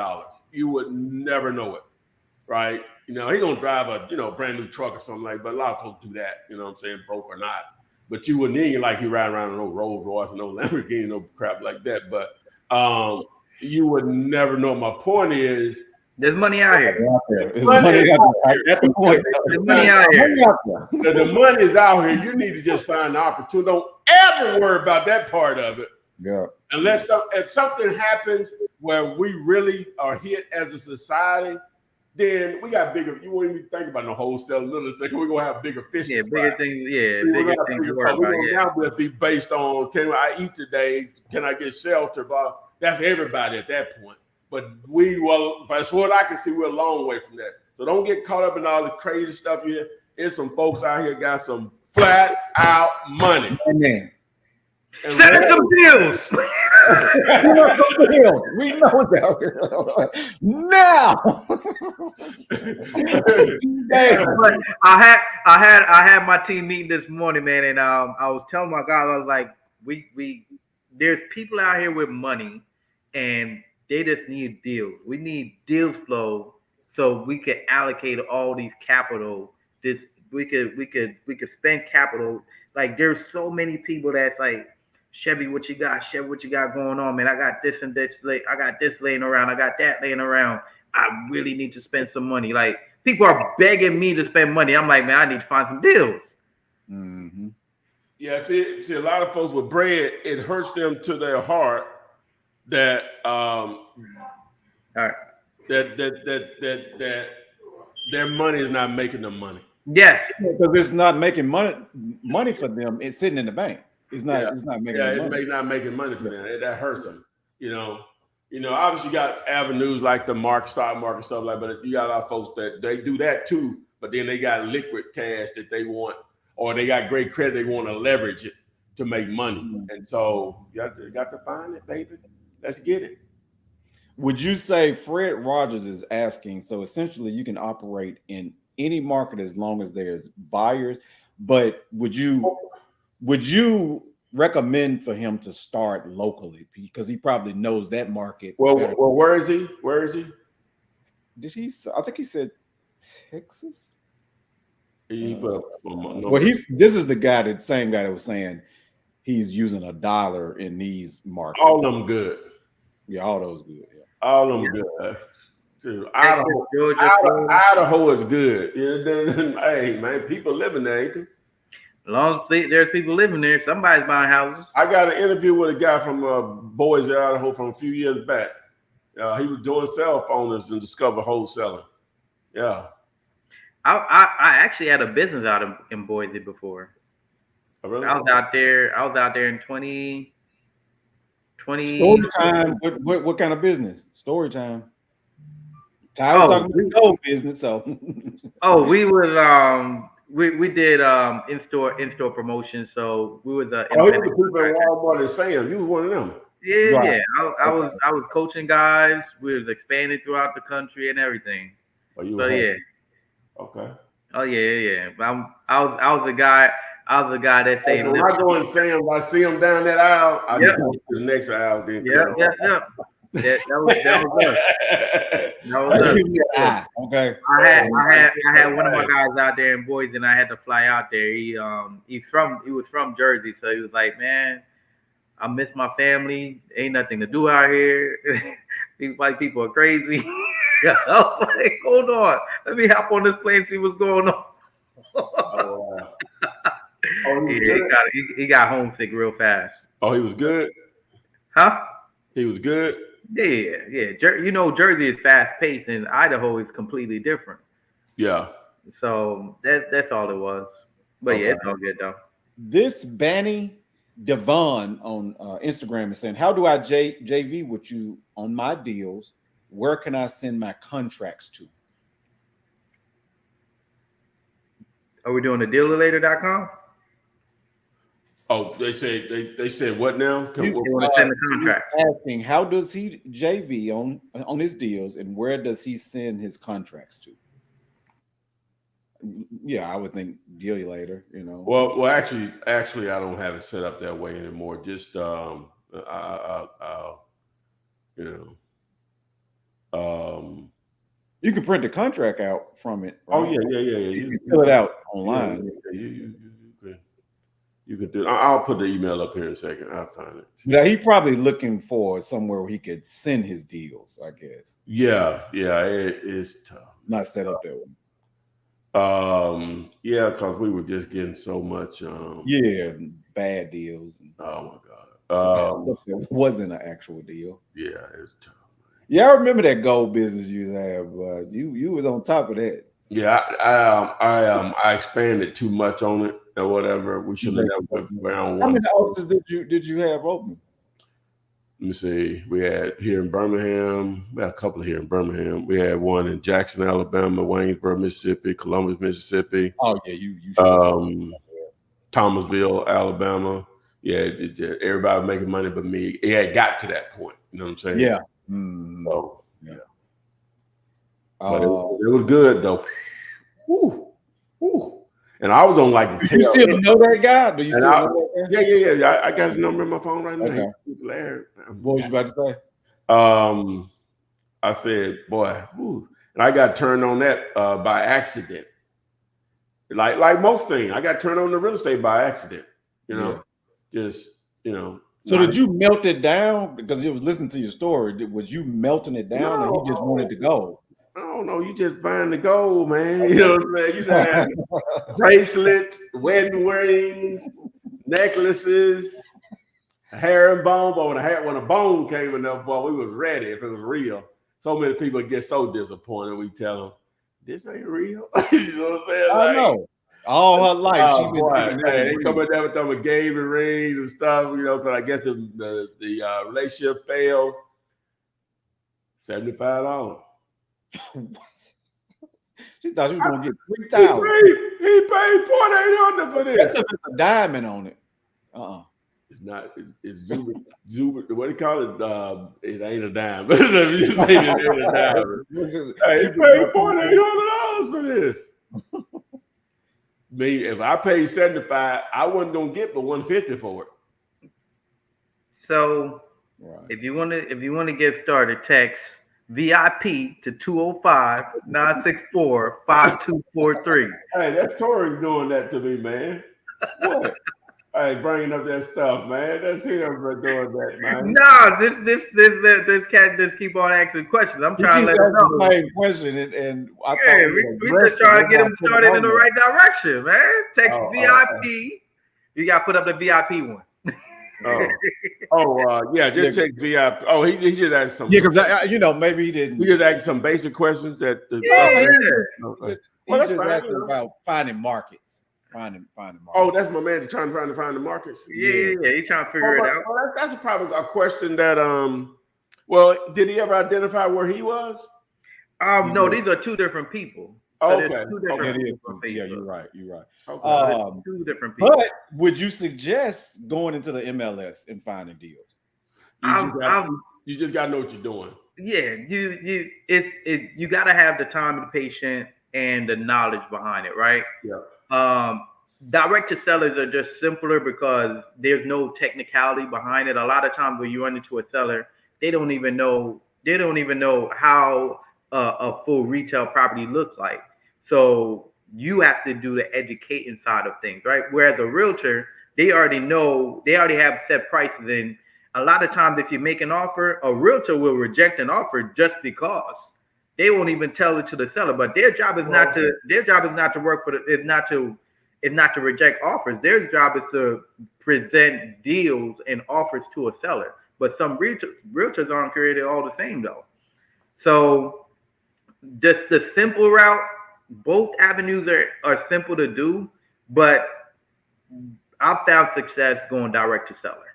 You would never know it, right? You know, he's gonna drive a brand new truck or something like that, but a lot of folks do that, you know what I'm saying, broke or not. But you wouldn't even like he ride around in no Rolls Royce, no Lamborghini, no crap like that. But you would never know. My point is, there's money out here. There's money out here. The money is out here. You need to just find the opportunity. Don't ever worry about that part of it. Yeah. Unless if something happens where we really are hit as a society, then we got bigger. You won't even think about no wholesale little stuff. We're gonna have bigger fish. Yeah, bigger things. Yeah, bigger things to worry about. Now we'll be based on, can I eat today? Can I get shelter? But that's everybody at that point. But as what I can see, we're a long way from that. So don't get caught up in all the crazy stuff you hear. There's some folks out here got some flat out money. Amen. Send some deals. We know that now. But I had my team meeting this morning, man, and I was telling my guys, I was like, we there's people out here with money, and they just need deals. We need deal flow so we could allocate all these capital. This we could spend capital. Like there's so many people that's like, Chevy, what you got? Chevy, what you got going on, man? I got this and this. I got this laying around. I got that laying around. I really need to spend some money. Like people are begging me to spend money. I'm like, man, I need to find some deals. Mm-hmm. Yeah, see, a lot of folks with bread, it hurts them to their heart that All right. that their money is not making them money. Yes. Because it's not making money for them. It's sitting in the bank. It's not making money. It's not making money for them. That hurts them. You know, obviously you got avenues like the stock market stuff like, but you got a lot of folks that they do that too, but then they got liquid cash that they want, or they got great credit, they want to leverage it to make money. Mm-hmm. And so you got to find it, baby. Let's get it. Would you say Fred Rogers is asking, so essentially you can operate in any market as long as there's buyers, but would you recommend for him to start locally because he probably knows that market? Well, where is he? I think he said Texas. Well, this is the same guy that was saying he's using $1 in these markets. All of them good. Yeah, all those good. Yeah. All of them good. Dude, Idaho is good. Hey, man, people living there, ain't they? As long as there's people living there, somebody's buying houses. I got an interview with a guy from Boise, Idaho, from a few years back. He was doing cell phones and discovered wholesaling. Yeah. I actually had a business out in Boise before. Oh, really? I was out there in 2020. Story time. What kind of business? Story time. I was talking about gold business. So. We was we did in-store promotions. So we was he was the people in Walmart and Sam. You was one of them. Yeah, right. I was coaching guys. We was expanding throughout the country and everything. Yeah. Okay. Oh yeah. I was the guy. I was the guy that said, when I go in Sam's, I see him down that aisle. I just go to the next aisle. Then yeah. That was us. Okay. I had one of my guys out there in Boise, and I had to fly out there. He was from Jersey, so he was like, man, I miss my family. Ain't nothing to do out here. These white people are crazy. I was like, hold on, let me hop on this plane and see what's going on. He got homesick real fast. Oh, he was good? Huh? He was good? Yeah. Jersey is fast paced and Idaho is completely different. Yeah. So that's all it was. But yeah, it's all good though. This Banny Devon on Instagram is saying, how do I JV with you on my deals? Where can I send my contracts to? Are we doing the dealrelator.com? Oh, they said what now? You want to send the contract. Asking how does he JV on his deals and where does he send his contracts to? Yeah, I would think deal later, Well, actually, I don't have it set up that way anymore. Just you can print the contract out from it. Right? Oh yeah. You can fill it out online. You could do it. I'll put the email up here in a second. I'll find it. Yeah, he's probably looking for somewhere where he could send his deals, I guess. Yeah, it is tough. Not set up that way. Because we were just getting so much. Bad deals. Oh my God. It wasn't an actual deal. Yeah, it's tough. Yeah, I remember that gold business you had, but you was on top of that. Yeah, I expanded too much on it or whatever. We should have went around. How many offices did you have open? Let me see. We had here in Birmingham. We had a couple here in Birmingham. We had one in Jackson, Alabama, Waynesboro, Mississippi, Columbus, Mississippi. Oh yeah, you Thomasville, Alabama. Yeah, everybody was making money but me. It had got to that point. You know what I'm saying? Yeah. So yeah. But it was good though. Woo. And I was on like the tail. You still know that guy? Do you still know that guy? Yeah. I got his number in my phone right now. Okay. What was you about to say? I said, boy, And I got turned on that by accident. Like most things, I got turned on to real estate by accident. You know, just So did you melt it down because he was listening to your story? Was you melting it down, or he just wanted to go? I don't know. You just buying the gold, man. You know what I'm saying? You just had bracelets, wedding rings, necklaces, hair and bone. But when a bone came enough, boy, we was ready if it was real. So many people get so disappointed. We tell them, this ain't real. You know what I'm saying? I know. All her life, she been they come in there with them engagement rings and stuff, because I guess the relationship failed. $75. She thought she was gonna get $3,000. He paid $4,800 for this. That's a diamond on it. It's not. It's Zuber. What do you call it? It ain't a dime. But if you say it ain't a dime, he paid $4,800 for this. Me, if I paid $75, I wasn't gonna get but $150 for it. So, if you want to get started, text VIP to 205-964-5243. Hey, that's Tori doing that to me, man. What? Hey, bringing up that stuff, man. That's him for doing that, man. No, this cat just keep on asking questions. I'm trying to let him know. The question, and we just trying to get him started in the right direction, man. Text VIP. You got to put up the VIP one. Just take VIP. Oh, he just asked some. Yeah, because maybe he didn't. He just asked some basic questions that. He just asked about finding markets. Finding markets. Oh, that's my man trying to find the markets. Yeah, he's trying to figure it out. Well, that's probably a question that Well, did he ever identify where he was? No, these are two different people. So okay. Yeah, you're right. Okay. Two different people. But would you suggest going into the MLS and finding deals? You just gotta know what you're doing. Yeah, you gotta have the time and the patience and the knowledge behind it, right? Yeah. Direct to sellers are just simpler because there's no technicality behind it. A lot of times when you run into a seller, they don't even know how a full retail property looks like. So you have to do the educating side of things, right? Whereas a realtor, they already have set prices. And a lot of times if you make an offer, a realtor will reject an offer just because. They won't even tell it to the seller, but their job is not to reject offers. Their job is to present deals and offers to a seller. But some realtors aren't created all the same though. So just the simple route, both avenues are simple to do, but I've found success going direct to seller.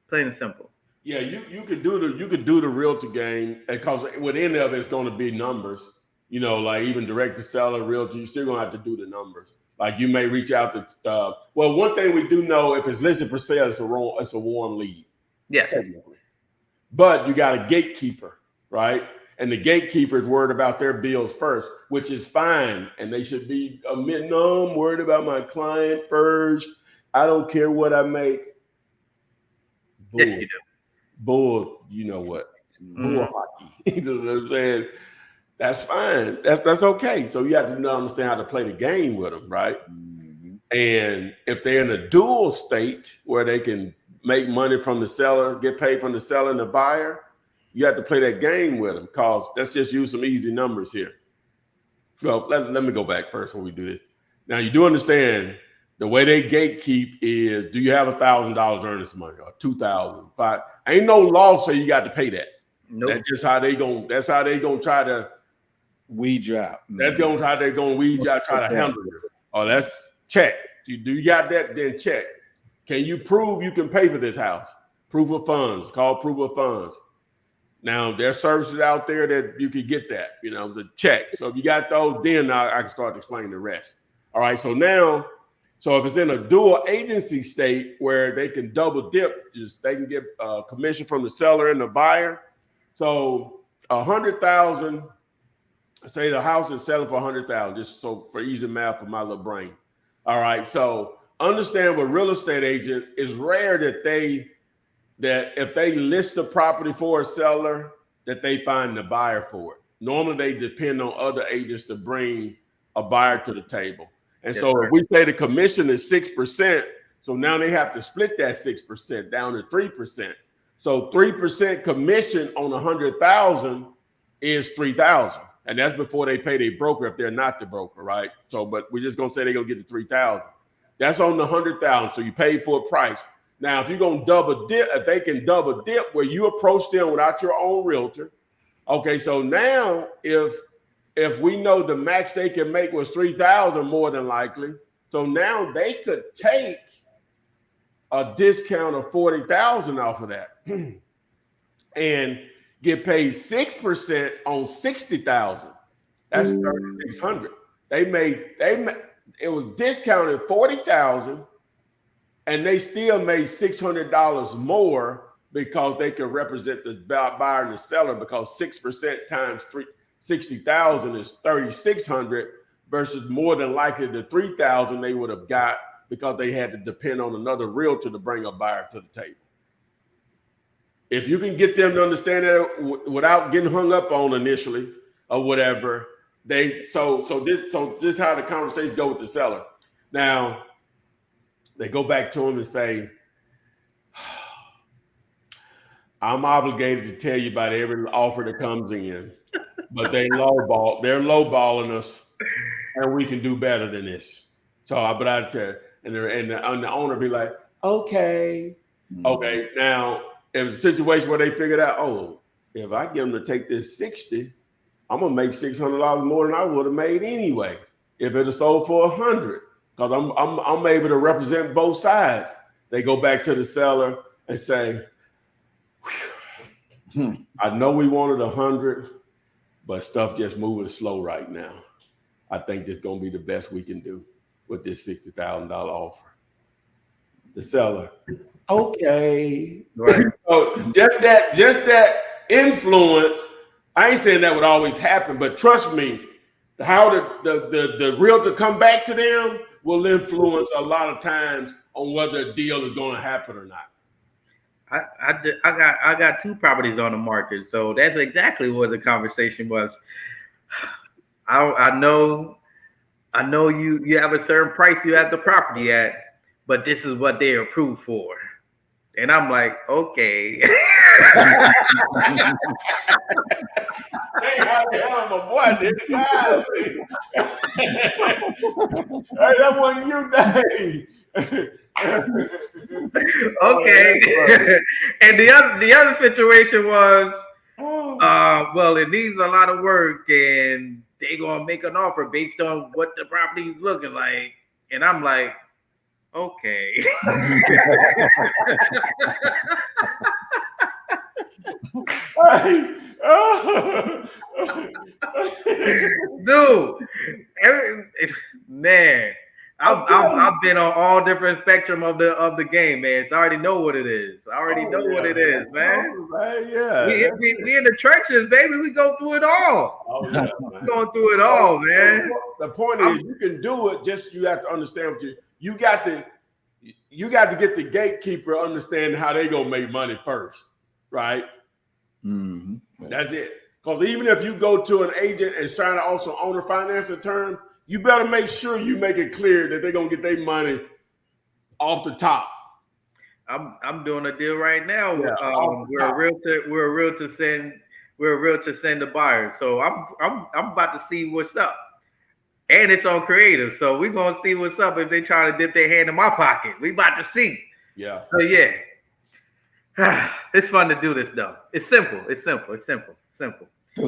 Plain and simple. Yeah, you could do the realtor game, because within of it's going to be numbers. Like even direct to seller, realtor, you're still going to have to do the numbers. Like you may reach out to. Well, one thing we do know, if it's listed for sale, it's a warm lead. Yeah. Technically. But you got a gatekeeper, right? And the gatekeeper is worried about their bills first, which is fine, and they should be admitting, no, I'm worried about my client first. I don't care what I make. Bull. Yes, you do. Bull, you know what? Bull hockey. You know what I'm saying? That's fine. That's okay. So you have to understand how to play the game with them, right? Mm-hmm. And if they're in a dual state where they can make money from the seller, get paid from the seller and the buyer, you have to play that game with them, because let's just use some easy numbers here. So let me go back first when we do this. Now, you do understand the way they gatekeep is, do you have $1,000 earnest money or $2,000, $5,000? Ain't no law say you got to pay that. Nope. That's just how they gonna try to weed you out. That's how they're gonna weed you out, try to handle it. Oh, that's check. You got that? Then check. Can you prove you can pay for this house? Proof of funds. Called proof of funds. Now there's services out there that you can get that. It's a check. So if you got those, then I can start explaining the rest. All right. So if it's in a dual agency state where they can double dip, they can get a commission from the seller and the buyer. So 100,000. Say the house is selling for 100,000, just so for easy math for my little brain. All right. So understand, with real estate agents, it's rare that if they list the property for a seller, that they find the buyer for it. normally they depend on other agents to bring a buyer to the table. And Yes, so sir. if we say the commission is 6%, so now they have to split that 6% down to 3%. So 3% commission on 100,000 is 3,000, and that's before they pay their broker if they're not the broker, right? So, but we're just gonna say they're gonna get the 3,000. That's on the 100,000. So you paid for a price. Now, if you're gonna double dip, if they can double dip where you approach them without your own realtor, okay. So now, if we know the max they can make was 3,000, more than likely, so now they could take a discount of 40,000 off of that and get paid 6% on 60,000. That's 3,600. They made it was discounted 40,000, and they still made $600 more because they could represent the buyer and the seller, because 6% times 60,000 is 3,600 versus more than likely the 3,000 they would have got because they had to depend on another realtor to bring a buyer to the table. If you can get them to understand that without getting hung up on initially or whatever, so this is how the conversations go with the seller. Now they go back to him and say, I'm obligated to tell you about every offer that comes in, but they're lowballing us, and we can do better than this. So, but I tell you, and the owner be like, okay. Now, if it's a situation where they figured out, oh, if I get them to take this 60, I'm gonna make $600 more than I would have made anyway if it had sold for 100, because I'm able to represent both sides. They go back to the seller and say, I know we wanted 100, but stuff just moving slow right now. I think this is gonna be the best we can do with this $60,000 offer. The seller, okay. Right. So just that influence. I ain't saying that would always happen, but trust me, how the realtor come back to them will influence a lot of times on whether a deal is going to happen or not. I got 2 properties on the market, so that's exactly what the conversation was. I know you have a certain price you have the property at, but this is what they're approved for. And I'm like, okay. Hey, how the hell my boy did it? Hey, that wasn't you, Dave. Okay. And the other situation was, well, it needs a lot of work, and they're gonna make an offer based on what the property is looking like. And I'm like, okay. Dude, man, I've been on all different spectrum of the game, man. So I already know what it is. Man. Yeah. We in the trenches, baby. We go through it all. We're going through it all, man. The point is, you can do it. Just you have to understand what you got to get the gatekeeper understanding how they gonna make money first, right? Mm-hmm. That's it. Because even if you go to an agent and trying to also owner finance a term, you better make sure you make it clear that they're gonna get their money off the top. I'm doing a deal right now. Yeah, We're a realtor send the buyer. So I'm about to see what's up. And it's on creative. So we're gonna see what's up if they try to dip their hand in my pocket. We about to see. Yeah. So yeah. It's fun to do this though. It's simple. Because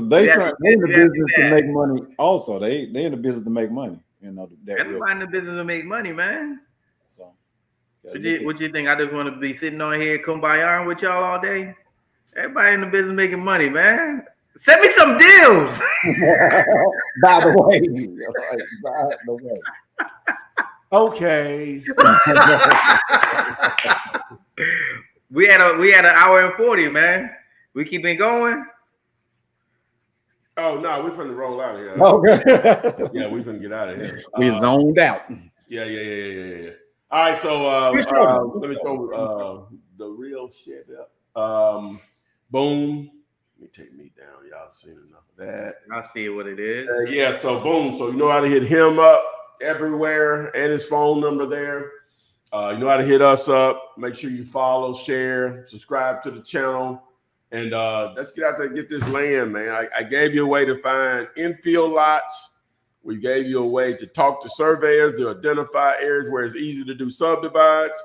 they in the business to make money. Also, they in the business to make money. You know, everybody in the business to make money, man. So, what you think? I just want to be sitting on here kumbaya with y'all all day? Everybody in the business making money, man. Send me some deals. By the way. Okay. We had an hour and 40, man. We keep it going. Oh no, we're finna roll out of here. Okay. Yeah, we're finna get out of here. We zoned out. Yeah. All right, so let me throw the real shit up. Boom. Let me take me down. Y'all seen enough of that. I'll see what it is. Yeah, so boom. So you know how to hit him up everywhere and his phone number there. You know how to hit us up. Make sure you follow, share, subscribe to the channel. And let's get out there and get this land, man. I gave you a way to find infield lots. We gave you a way to talk to surveyors to identify areas where it's easy to do subdivides.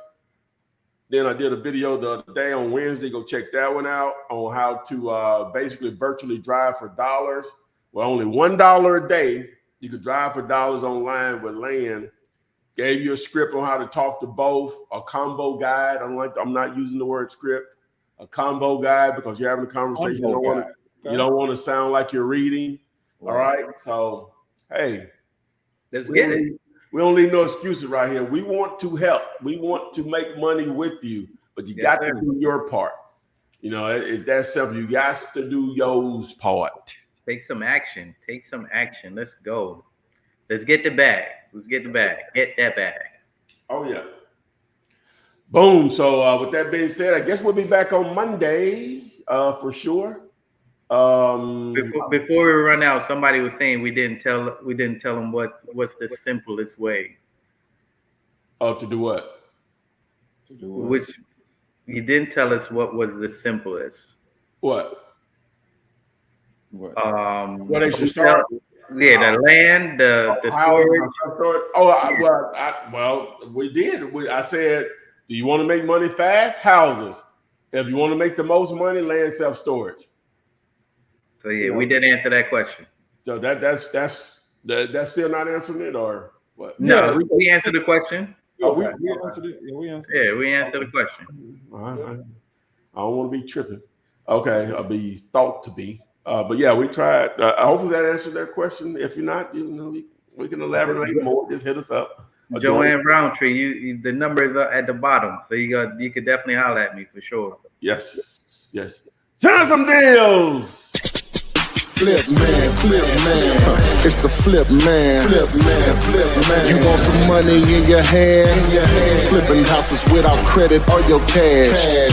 Then I did a video the other day on Wednesday. Go check that one out on how to basically virtually drive for dollars. Well, only $1 a day. You could drive for dollars online with land. Gave you a script on how to talk to both, a combo guide. I'm not using the word script, a combo guide, because you're having a conversation. You don't want to sound like you're reading. All right. So, hey, let's get it. We don't need no excuses right here. We want to help. We want to make money with you, but you got to do your part. You know, it's that simple. You got to do your part. Take some action. Take some action. Let's go. Let's get the bag. Let's get the bag. Get that bag. Oh, yeah. Boom. So with that being said, I guess we'll be back on Monday for sure. Before we run out, somebody was saying we didn't tell them what's the simplest way. Oh, to do what? To do what? Which you didn't tell us what was the simplest. What? What they should start? Yeah, the land, the storage. Well, we did. I said, do you want to make money fast? Houses. If you want to make the most money, land, self-storage. So yeah, we did answer that question. So that's still not answering it, or what? No, we answered the question. Oh, we answered it. Yeah, we answered it. Yeah, we answered the question. I don't want to be tripping. Okay, I'll be thought to be. But yeah, we tried. Hopefully that answered that question. If you're not, we can elaborate more. Just hit us up. Joanne Roundtree, the number is at the bottom, so you could definitely holler at me for sure. Yes. Send us some deals. Flip man. It's the flip man. You want some money in your hand? Flipping houses without credit or your cash.